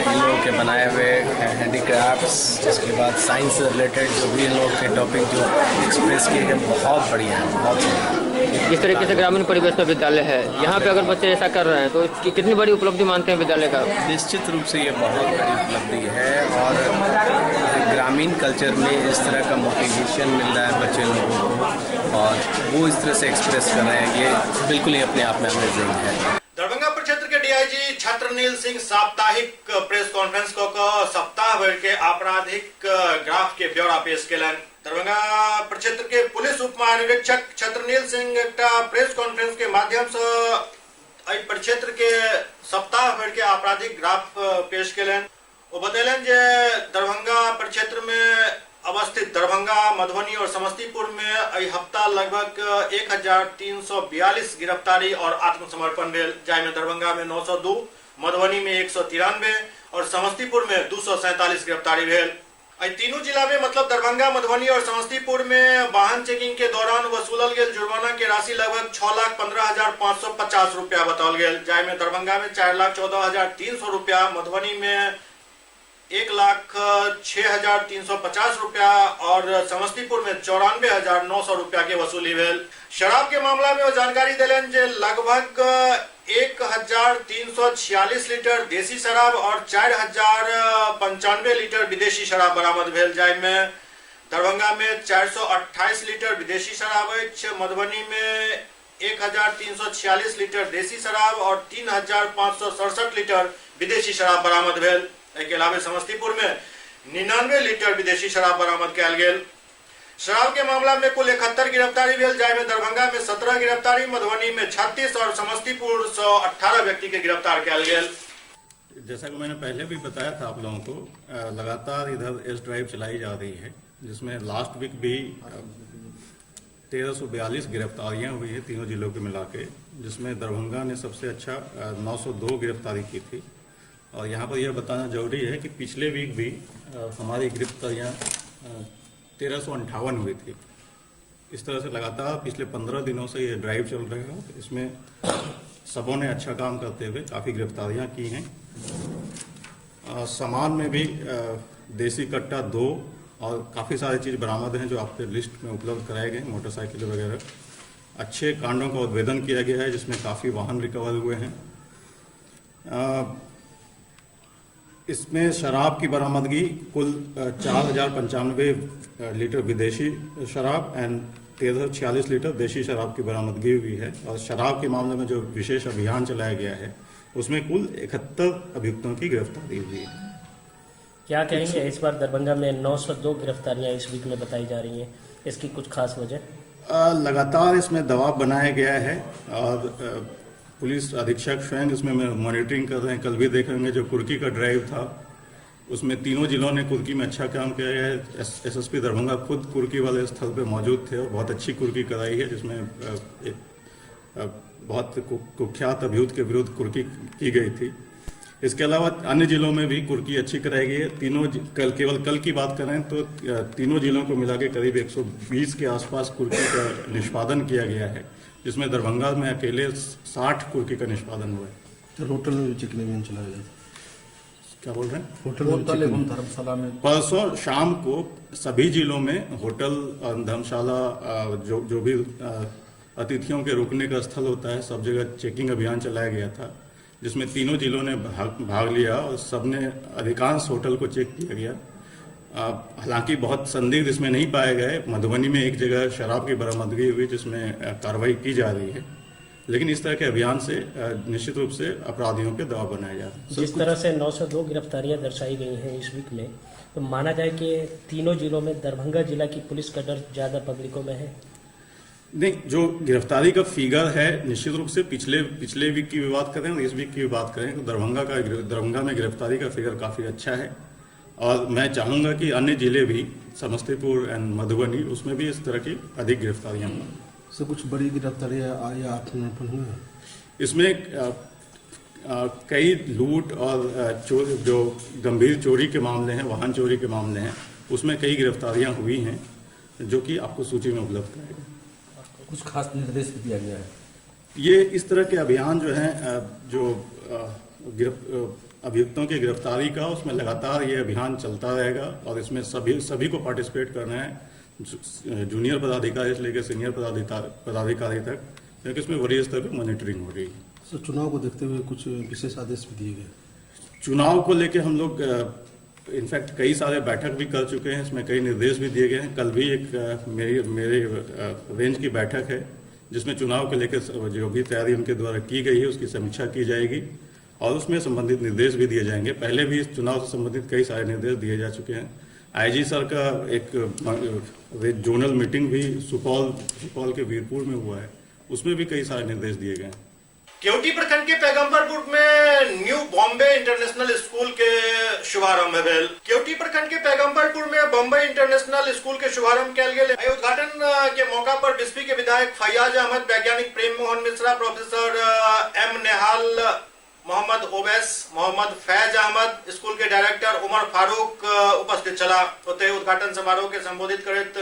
इन लोगों के बनाए हुए हैंडीक्राफ्ट्स, जिसके बाद साइंस से रिलेटेड जो भी इन लोगों के टॉपिक जो एक्सप्रेस किए गए बहुत बढ़िया है, बहुत बढ़िया। जिस तरीके से ग्रामीण परिवेश में विद्यालय है, यहाँ पे अगर बच्चे ऐसा कर रहे हैं तो कितनी बड़ी उपलब्धि मानते हैं विद्यालय का? निश्चित रूप से ये बहुत बड़ी उपलब्धि है और ग्रामीण कल्चर में इस तरह का मोटिवेशन मिल रहा है बच्चे लोगों को और वो इस तरह से एक्सप्रेस कर रहे हैं, ये बिल्कुल ही अपने आप में अमेजिंग है। दरभंगा प्रक्षेत्र के डीआईजी छत्रनील सिंह साप्ताहिक प्रेस कॉन्फ्रेंस को सप्ताह भर के आपराधिक ग्राफ के ब्यौरा पेश केलन। दरभंगा प्रक्षेत्र के पुलिस उप महानिरीक्षक छत्रनील सिंह एक प्रेस कॉन्फ्रेंस के माध्यम से प्रक्षेत्र के सप्ताह भर के आपराधिक ग्राफ पेश केलन। वो बतैलन जे दरभंगा प्रक्षेत्र में अवस्थित दरभंगा, मधुबनी और समस्तीपुर में अई हफ्ता लगभग 1342 गिरफ्तारी और आत्मसमर्पण भेल, जाहिमे दरभंगा में 902, मधुबनी में 193 और समस्तीपुर में 247 गिरफ्तारी भेल। अई तीनों जिला में मतलब दरभंगा, मधुबनी और समस्तीपुर में वाहन चेकिंग के दौरान वसूलल गेल जुर्माना के राशि लगभग 6,15,550 रुपया बताओल गेल, जाहिमे दरभंगा में 4,14,300 रुपया, मधुबनी में 1,06,350 रुपया और समस्तीपुर में 94,900 रुपया के वसूली भेल। शराब के मामला में वो जानकारी दिलन जे लगभग 1,346 लीटर देसी शराब और 4,095 लीटर विदेशी शराब बरामद भेल, जाहिमे दरभंगा में 428 लीटर विदेशी शराब अछि, मधुबनी में 1,346 लीटर देसी शराब और 3,567 लीटर विदेशी शराब बरामद भेल। के अलावा समस्तीपुर में 99 लीटर विदेशी शराब बरामद कयल गेल। शराब के मामला में कुल 71 गिरफ्तारी भेल, जाहिमे दरभंगा में 17 गिरफ्तारी, मधुबनी में 36 और समस्तीपुर 118 व्यक्ति के गिरफ्तार कयल गेल। जैसा कि मैंने पहले भी बताया था आप लोगों को, लगातार इधर एस ड्राइव चलाई जा रही है, जिसमें लास्ट वीक भी 1342 गिरफ्तारियां हुई है तीनों जिलों के मिला के, जिसमें दरभंगा ने सबसे अच्छा 902 गिरफ्तारी की थी। और यहाँ पर यह बताना जरूरी है कि पिछले वीक भी हमारी गिरफ्तारियाँ 1358 हुई थी। इस तरह से लगातार पिछले 15 दिनों से ये ड्राइव चल रहा है। इसमें सबों ने अच्छा काम करते हुए काफ़ी गिरफ्तारियाँ की हैं। सामान में भी देसी कट्टा 2 और काफ़ी सारी चीज़ बरामद हैं जो आपके लिस्ट में उपलब्ध कराए गए, मोटरसाइकिल वगैरह। अच्छे कांडों का उद्भेदन किया गया है, जिसमें काफ़ी वाहन रिकवर हुए हैं। इसमें शराब की बरामदगी कुल 4,095 लीटर विदेशी शराब एंड 1,346 लीटर देशी शराब की बरामदगी हुई है। और शराब के मामले में जो विशेष अभियान चलाया गया है उसमें कुल 71 अभियुक्तों की गिरफ्तारी हुई है। क्या कहेंगे, इस बार दरभंगा में 902 गिरफ्तारियां इस वीक में बताई जा रही हैं, इसकी कुछ खास वजह? लगातार इसमें दबाव बनाया गया है और पुलिस अधीक्षक स्वयं इसमें मॉनिटरिंग कर रहे हैं। कल भी देखेंगे जो कुर्की का ड्राइव था उसमें तीनों जिलों ने कुर्की में अच्छा काम किया है। एसएसपी दरभंगा खुद कुर्की वाले स्थल पे मौजूद थे और बहुत अच्छी कुर्की कराई है, जिसमें एक बहुत कुख्यात अभियुक्त के विरुद्ध कुर्की की गई थी। इसके अलावा अन्य जिलों में भी कुर्की अच्छी कराई गई है। तीनों केवल कल की बात करें तो तीनों जिलों को मिला के करीब 120 के आसपास कुर्की का निष्पादन किया गया है, जिसमें दरभंगा में अकेले 60 कुर्की का निष्पादन हुआ है। तो होटल में भी चेकिंग अभियान चलाया जाता है, क्या बोल रहे हैं? होटल एवं धर्मशाला में परसों शाम को सभी जिलों में होटल और धर्मशाला जो भी अतिथियों के रुकने का स्थल होता है सब जगह चेकिंग अभियान चलाया गया था, जिसमें तीनों जिलों ने भाग लिया और सबने अधिकांश होटल को चेक किया गया। हालांकि बहुत संदिग्ध इसमें नहीं पाए गए। मधुबनी में एक जगह शराब की बरामदगी हुई जिसमें कार्रवाई की जा रही है, लेकिन इस तरह के अभियान से निश्चित रूप से अपराधियों पे दबाव बनाया जा रहा है। जिस तरह से 902 गिरफ्तारियां दर्शाई गई हैं इस वीक में, तो माना जाए कि तीनों जिलों में दरभंगा जिला की पुलिस का डर ज्यादा पब्लिकों में है? नहीं, जो गिरफ्तारी का फिगर है निश्चित रूप से पिछले वीक की भी बात करें और इस वीक की भी बात करें तो दरभंगा में गिरफ्तारी का फिगर काफ़ी अच्छा है। और मैं चाहूँगा कि अन्य जिले भी, समस्तीपुर एंड मधुबनी, उसमें भी इस तरह की अधिक गिरफ्तारियाँ हों। से कुछ बड़ी गिरफ्तारियाँ या आत्मसमर्पण हुए हैं? इसमें कई लूट और जो गंभीर चोरी के मामले हैं, वाहन चोरी के मामले हैं, उसमें कई गिरफ्तारियाँ हुई हैं जो कि आपको सूची में उपलब्ध कराएगा। कुछ खास निर्देश भी दिया गया है? ये इस तरह के अभियान जो है जो अभियुक्तों की गिरफ्तारी का, उसमें लगातार ये अभियान चलता रहेगा और इसमें सभी को पार्टिसिपेट करना है, जूनियर पदाधिकारी से लेकर सीनियर पदाधिकारी तक, क्योंकि इसमें वरीय स्तर पर मॉनिटरिंग हो रही है। सर, चुनाव को देखते हुए कुछ विशेष आदेश भी दिए गए? चुनाव को लेकर हम लोग इनफैक्ट कई सारे बैठक भी कर चुके हैं, इसमें कई निर्देश भी दिए गए हैं। कल भी एक मेरे रेंज की बैठक है जिसमें चुनाव को लेकर जो भी तैयारी उनके द्वारा की गई है उसकी समीक्षा की जाएगी और उसमें संबंधित निर्देश भी दिए जाएंगे। पहले भी इस चुनाव से संबंधित कई सारे निर्देश दिए जा चुके हैं। आईजी सर का एक जोनल मीटिंग भी सुपौल के वीरपुर में हुआ है, उसमें भी कई सारे निर्देश दिए गए हैं। केवटी प्रखंड के पैगंबरपुर में न्यू बॉम्बे इंटरनेशनल स्कूल के शुभारंभ भेल। केवटी प्रखंड के पैगंबरपुर में बॉम्बे इंटरनेशनल स्कूल के शुभारंभ किया गया। उद्घाटन के मौका पर बिस्फी के विधायक फैयाज अहमद, वैज्ञानिक Prem Mohan Mishra, professor M Nehal, Mohammad Owais, Mohammad Faiz Ahmed, school के डायरेक्टर उमर फारूक उपस्थित चला। ओते उद्घाटन समारोह के संबोधित करत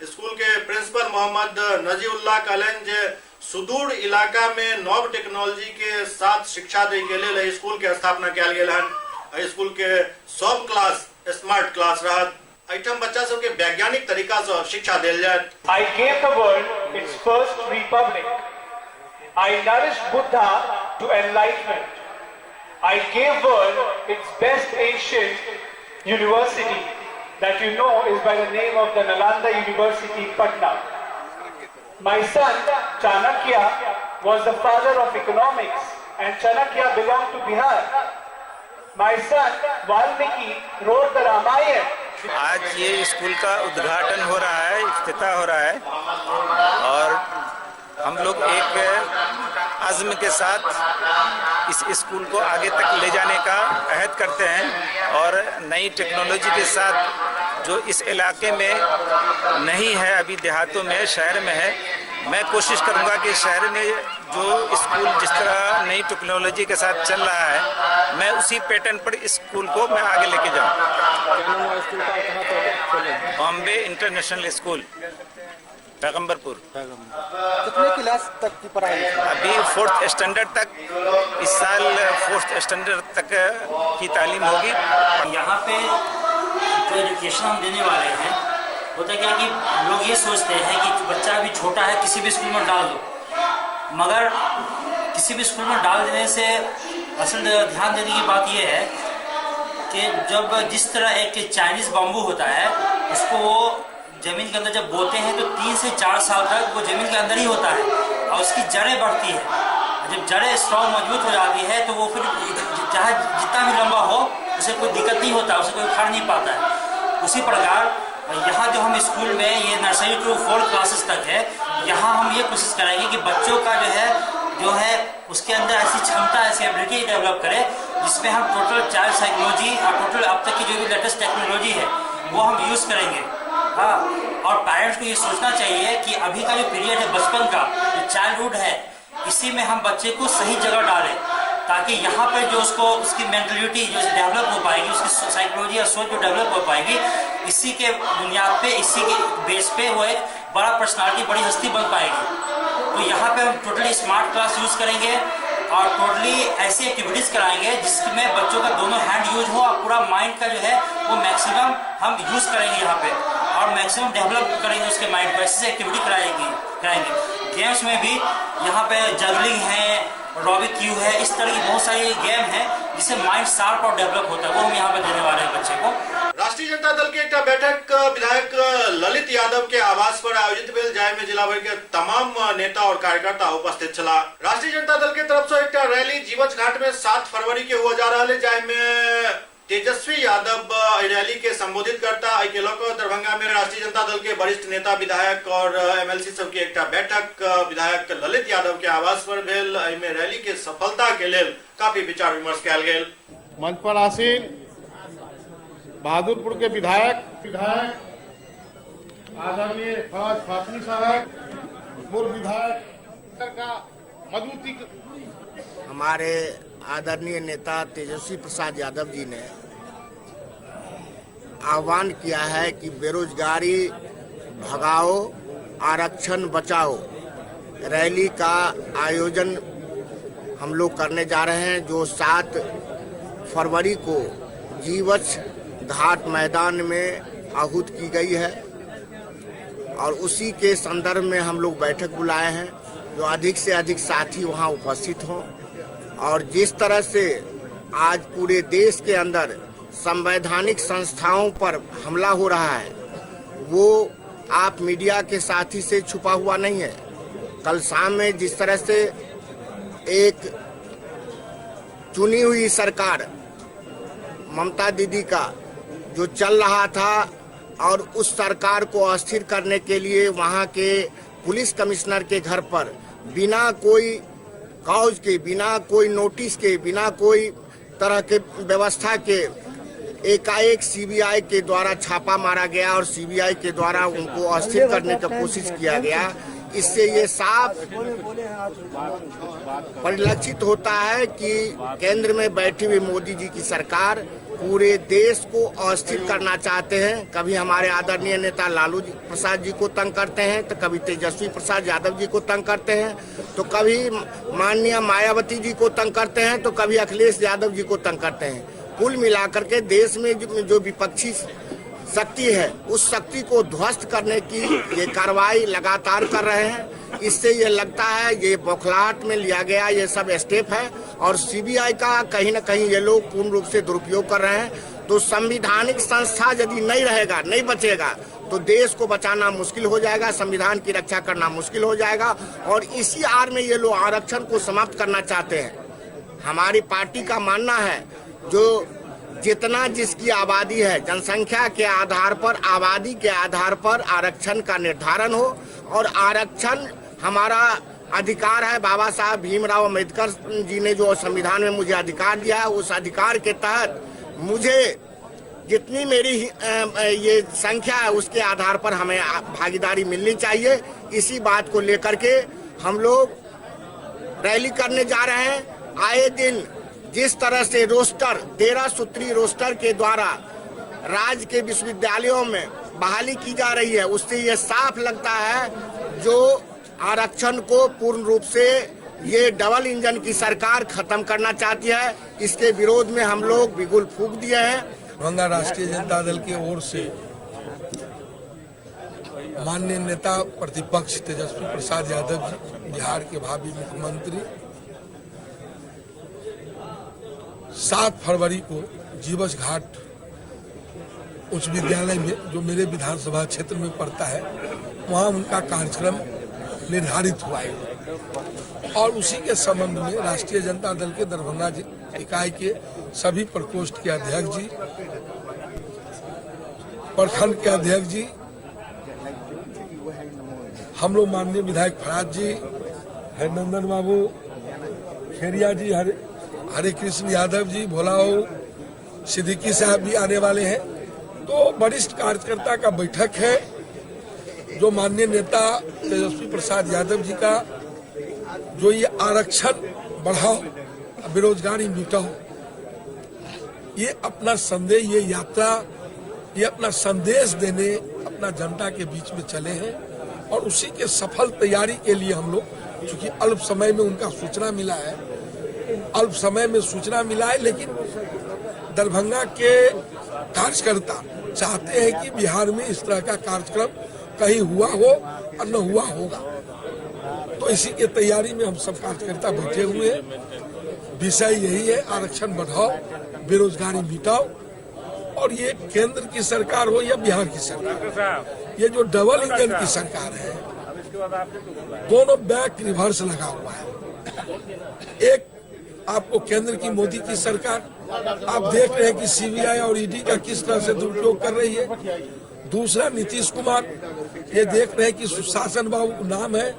स्कूल के प्रिंसिपल मोहम्मद नजीउल्लाह कहलन जे सुदूर इलाका में नव टेक्नोलॉजी के साथ शिक्षा दे के लिए स्कूल के स्थापना किया गया है। स्कूल के सब क्लास स्मार्ट क्लास रहत। आइटम बच्चा सब के वैज्ञानिक तरीका से शिक्षा देल जाए। I gave the world its first republic. I nourished Buddha to enlightenment. I gave world its best ancient university that you know is by the name of the Nalanda University, Patna. My son Chanakya was the father of economics and Chanakya belonged to Bihar. My son Valmiki wrote the Ramayana. आज ये school का उद्घाटन हो रहा है, इफ्तिताह हो रहा है और हम लोग एक अज़्म के साथ इस स्कूल को आगे तक ले जाने का अहद करते हैं और नई टेक्नोलॉजी के साथ जो इस इलाके में नहीं है, अभी देहातों में, शहर में है, मैं कोशिश करूंगा कि शहर में जो स्कूल जिस तरह नई टेक्नोलॉजी के साथ चल रहा है, मैं उसी पैटर्न पर इस स्कूल को मैं आगे लेके जाऊं। Bombay international school Paigambarpur. कितने क्लास तक की पढ़ाई? अभी 4th स्टैंडर्ड तक, इस साल 4th स्टैंडर्ड तक की तालीम होगी। यहाँ पे जो एजुकेशन हम देने वाले हैं, होता क्या कि लोग ये सोचते हैं कि बच्चा अभी छोटा है, किसी भी स्कूल में डाल दो, मगर किसी भी स्कूल में डाल देने से असल ध्यान देने की बात ये है कि जब जिस तरह एक चाइनीज़ बाम्बू होता है, उसको वो ज़मीन के अंदर जब बोते हैं तो 3 से 4 साल तक वो ज़मीन के अंदर ही होता है और उसकी जड़ें बढ़ती है। जब जड़ें स्ट्रॉन्ग मजबूत हो जाती है तो वो फिर चाहे जितना भी लंबा हो उसे कोई दिक्कत नहीं होता, उसे कोई उखाड़ नहीं पाता है। उसी प्रकार यहाँ जो हम स्कूल में ये नर्सरी टू 4 क्लासेस तक है, यहाँ हम ये कोशिश करेंगे कि बच्चों का जो है उसके अंदर ऐसी क्षमता, ऐसी एबिलिटी डेवलप करें जिसमें हम टोटल चाइल्ड साइकोलॉजी और टोटल अब तक की जो भी लेटेस्ट टेक्नोलॉजी है वो हम यूज़ करेंगे। हाँ, और पेरेंट्स को ये सोचना चाहिए कि अभी का जो पीरियड है बचपन का, जो चाइल्डहुड है, इसी में हम बच्चे को सही जगह डालें ताकि यहाँ पर जो उसकी मेंटलिटी जो डेवलप हो पाएगी, उसकी साइकोलॉजी और सोच जो डेवलप हो पाएगी, इसी के बुनियाद पे, इसी के बेस पे वो एक बड़ा पर्सनालिटी, बड़ी हस्ती बन पाएगी। तो यहाँ पे हम टोटली स्मार्ट क्लास यूज़ करेंगे और टोटली ऐसी एक्टिविटीज़ कराएंगे जिसमें बच्चों का दोनों हैंड यूज हो और पूरा माइंड का जो है वो मैक्सिमम हम यूज़ करेंगे यहाँ पे और मैक्सिमम डेवलप करेंगे उसके माइंड को। ऐसी एक्टिविटी कराएंगे। गेम्स में भी यहाँ पे जगलिंग है, रॉबिक क्यू है, इस तरह की बहुत सारी गेम है जिससे माइंड शार्प और डेवलप होता है, वो हम यहाँ पे देने वाले हैं बच्चे को। राष्ट्रीय जनता दल की एक बैठक विधायक ललित यादव के आवास पर आयोजित भेल, जाय में जिला भर के तमाम नेता और कार्यकर्ता उपस्थित छला। राष्ट्रीय जनता दल के तरफ से एक रैली जीवछ घाट में 7 फरवरी के हुआ जा रहा है, जाय में तेजस्वी यादव रैली के संबोधित करता। दरभंगा में राष्ट्रीय जनता दल के वरिष्ठ नेता, विधायक और MLC सब की एक बैठक विधायक ललित यादव के आवास पर भेल। में रैली के सफलता के लिए काफी विचार विमर्श किया गया। मंच पर आसीन बहादुरपुर के विधायक आदरणीय फराज फातमी साहब, पूर्व विधायक का मजबूती, हमारे आदरणीय नेता तेजस्वी प्रसाद यादव जी ने आह्वान किया है कि बेरोजगारी भगाओ, आरक्षण बचाओ रैली का आयोजन हम लोग करने जा रहे हैं, जो 7 फरवरी को जीवछ घाट मैदान में आहूत की गई है और उसी के संदर्भ में हम लोग बैठक बुलाए हैं, जो अधिक से अधिक साथी वहां उपस्थित हों। और जिस तरह से आज पूरे देश के अंदर संवैधानिक संस्थाओं पर हमला हो रहा है वो आप मीडिया के साथी से छुपा हुआ नहीं है। कल शाम में जिस तरह से एक चुनी हुई सरकार ममता दीदी का जो चल रहा था और उस सरकार को अस्थिर करने के लिए वहां के पुलिस कमिश्नर के घर पर बिना कोई काउज के, बिना कोई नोटिस के, बिना कोई तरह के व्यवस्था के एकाएक सीबीआई के द्वारा छापा मारा गया और सीबीआई के द्वारा उनको अस्थिर करने का कोशिश किया गया। इससे ये साफ परिलक्षित होता है कि केंद्र में बैठी हुई मोदी जी की सरकार पूरे देश को अस्थिर करना चाहते हैं। कभी हमारे आदरणीय नेता लालू प्रसाद जी को तंग करते हैं, तो कभी तेजस्वी प्रसाद यादव जी को तंग करते हैं, तो कभी माननीय मायावती जी को तंग करते हैं, तो कभी अखिलेश यादव जी को तंग करते हैं। कुल मिलाकर के देश में जो विपक्षी शक्ति है उस शक्ति को ध्वस्त करने की ये कार्रवाई लगातार कर रहे हैं। इससे ये लगता है ये बौखलाहट में लिया गया ये सब स्टेप है और सीबीआई का कहीं न कहीं ये लोग पूर्ण रूप से दुरुपयोग कर रहे हैं। तो संवैधानिक संस्था यदि नहीं रहेगा, नहीं बचेगा, तो देश को बचाना मुश्किल हो जाएगा, संविधान की रक्षा करना मुश्किल हो जाएगा। और इसी आड़ में ये लोग आरक्षण को समाप्त करना चाहते हैं। हमारी पार्टी का मानना है जो जितना जिसकी आबादी है, जनसंख्या के आधार पर, आबादी के आधार पर आरक्षण का निर्धारण हो और आरक्षण हमारा अधिकार है। बाबा साहब भीमराव अम्बेडकर जी ने जो संविधान में मुझे अधिकार दिया है, उस अधिकार के तहत मुझे जितनी मेरी ये संख्या है उसके आधार पर हमें भागीदारी मिलनी चाहिए। इसी बात को लेकर के हम लोग रैली करने जा रहे हैं। आए दिन जिस तरह से रोस्टर 13 सूत्री रोस्टर के द्वारा राज्य के विश्वविद्यालयों में बहाली की जा रही है, उससे ये साफ लगता है जो आरक्षण को पूर्ण रूप से ये डबल इंजन की सरकार खत्म करना चाहती है। इसके विरोध में हम लोग बिगुल फूंक दिए हैं। दरभंगा राष्ट्रीय जनता दल की ओर से माननीय नेता प्रतिपक्ष तेजस्वी प्रसाद यादव जी, बिहार के भावी मुख्यमंत्री, 7 फरवरी को जीवछ घाट उच्च विद्यालय में जो मेरे विधानसभा क्षेत्र में पड़ता है वहां उनका कार्यक्रम निर्धारित हुआ है और उसी के संबंध में राष्ट्रीय जनता दल के दरभंगा इकाई के सभी प्रकोष्ठ के अध्यक्ष जी, प्रखंड के अध्यक्ष जी, हम लोग माननीय विधायक फराज जी, हरनंदन बाबू, खेरिया जी, हरे कृष्ण यादव जी, भोलाओ सिद्दीकी साहब भी आने वाले हैं। तो वरिष्ठ कार्यकर्ता का बैठक है जो माननीय नेता तेजस्वी प्रसाद यादव जी का जो ये आरक्षण बढ़ाओ, बेरोजगारी मिटाओ, ये अपना संदेश, ये यात्रा, ये अपना संदेश देने अपना जनता के बीच में चले हैं और उसी के सफल तैयारी के लिए हम लोग, चूंकि अल्प समय में उनका सूचना मिला है, लेकिन दरभंगा के कार्यकर्ता चाहते हैं कि बिहार में इस तरह का कार्यक्रम कहीं हुआ हो और न हुआ होगा। तो इसी के तैयारी में हम सब कार्यकर्ता बैठे हुए हैं। विषय यही है, आरक्षण बढ़ाओ, बेरोजगारी मिटाओ। और ये केंद्र की सरकार हो या बिहार की सरकार, ये जो डबल इंजन की सरकार है, दोनों बैक रिवर्स लगा हुआ है। एक आपको केंद्र की मोदी की सरकार, आप देख रहे हैं कि सीबीआई और ईडी का किस तरह से दुरुपयोग कर रही है। दूसरा नीतीश कुमार, ये देख रहे हैं कि सुशासन बाबू नाम है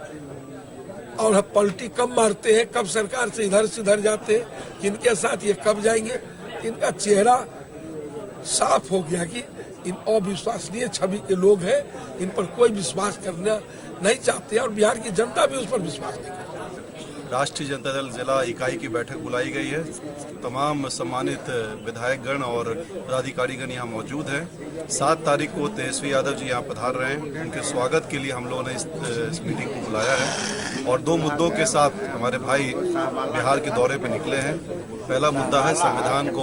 और पलटी कब मारते हैं, कब सरकार से इधर से उधर जाते हैं, किनके साथ ये कब जाएंगे। इनका चेहरा साफ हो गया कि इन अविश्वसनीय छवि के लोग हैं, इन पर कोई विश्वास करना नहीं चाहते और बिहार की जनता भी उस पर विश्वास नहीं करती। राष्ट्रीय जनता दल जिला इकाई की बैठक बुलाई गई है। तमाम सम्मानित विधायकगण और पदाधिकारीगण यहाँ मौजूद हैं। 7 तारीख को तेजस्वी यादव जी यहाँ पधार रहे हैं। उनके स्वागत के लिए हम लोगों ने इस मीटिंग को बुलाया है और 2 मुद्दों के साथ हमारे भाई बिहार के दौरे पर निकले हैं। पहला मुद्दा है संविधान को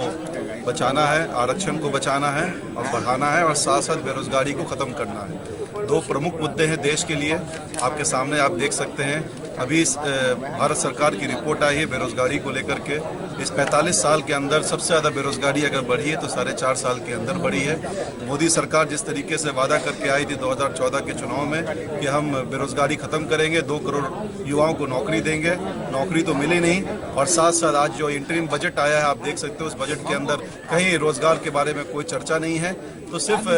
बचाना है, आरक्षण को बचाना है और बढ़ाना है और साथ साथ बेरोजगारी को खत्म करना है। 2 प्रमुख मुद्दे हैं देश के लिए। आपके सामने आप देख सकते हैं अभी भारत सरकार की रिपोर्ट आई है बेरोजगारी को लेकर के। इस 45 साल के अंदर सबसे ज़्यादा बेरोजगारी अगर बढ़ी है तो 4.5 साल के अंदर बढ़ी है। मोदी सरकार जिस तरीके से वादा करके आई थी 2014 के चुनाव में कि हम बेरोजगारी खत्म करेंगे, 2 करोड़ युवाओं को नौकरी देंगे, नौकरी तो मिली नहीं। और साथ साथ आज जो इंटरिम बजट आया है आप देख सकते हो, उस बजट के अंदर कहीं रोजगार के बारे में कोई चर्चा नहीं है। तो सिर्फ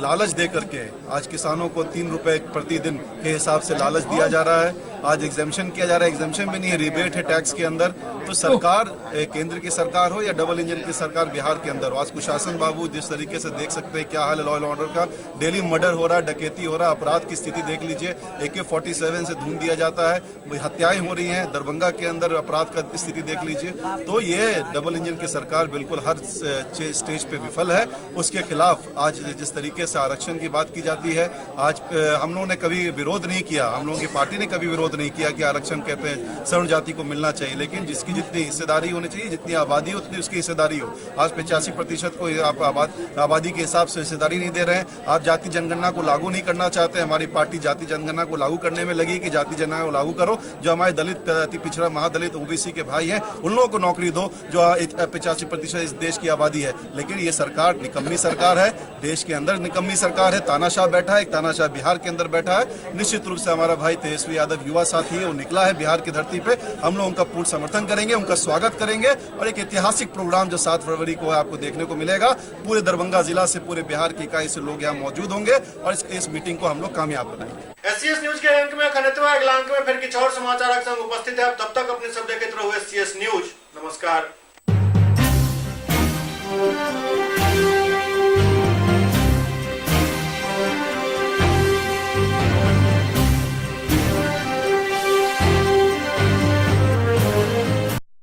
लालच दे करके आज किसानों को 3 रुपए प्रतिदिन के हिसाब से लालच दिया जा रहा है। आज एग्जाम्शन किया जा रहा है, एग्जाम्शन भी नहीं है, रिबेट है टैक्स के अंदर। तो सरकार केंद्र की सरकार हो या डबल इंजन की सरकार बिहार के अंदर, आज कुशासन बाबू जिस तरीके से देख सकते हैं क्या हाल है लॉ एंड ऑर्डर का। डेली मर्डर हो रहा है, डकैती हो रहा है, अपराध की स्थिति देख लीजिए, AK-47 से धूम दिया जाता है, हत्याएं हो रही हैं, दरभंगा के अंदर अपराध का स्थिति देख लीजिए। तो ये डबल इंजन की सरकार बिल्कुल हर स्टेज पे विफल है। उसके खिलाफ आज जिस तरीके से आरक्षण की बात की जाती है, आज हम लोगों ने कभी विरोध नहीं किया, हम लोगों की पार्टी ने कभी विरोध नहीं किया कि आरक्षण कहते हैं सवर्ण जाति को मिलना चाहिए, लेकिन जिसकी जितनी हिस्सेदारी होनी चाहिए, जितनी आबादी हो उतनी उसकी हिस्सेदारी हो। आज 85% को आप आबादी के हिसाब से हिस्सेदारी नहीं दे रहे हैं। आप जाति जनगणना को लागू नहीं करना चाहते, हमारी पार्टी जाति जनगणना को लागू करने में लगी कि जाति जनगणना को लागू करो, जो हमारे दलित, अति पिछड़ा, महादलित, OBC के भाई हैं उन लोगों को नौकरी दो जो 85% इस देश की आबादी है। लेकिन ये सरकार निकम्मी सरकार है, देश के अंदर निकम्मी सरकार है, तानाशाह बैठा है, एक तानाशाह बिहार के अंदर बैठा है। निश्चित रूप से हमारा भाई तेजस्वी यादव युवा साथी है, वो निकला है बिहार की धरती पे, हम लोग उनका पूर्ण समर्थन करेंगे, उनका स्वागत करेंगे और एक ऐतिहासिक प्रोग्राम जो 7 फरवरी को आपको देखने को मिलेगा। पूरे दरभंगा जिला से, पूरे बिहार की इकाई से लोग यहाँ मौजूद होंगे और इस मीटिंग को हम लोग कामयाब बनाएंगे। SCS न्यूज के अंक में खनित्वा अगला अंक में फिर कुछ और समाचार संग उपस्थित है। तब तक अपने सब देखते रहो SCS न्यूज। नमस्कार।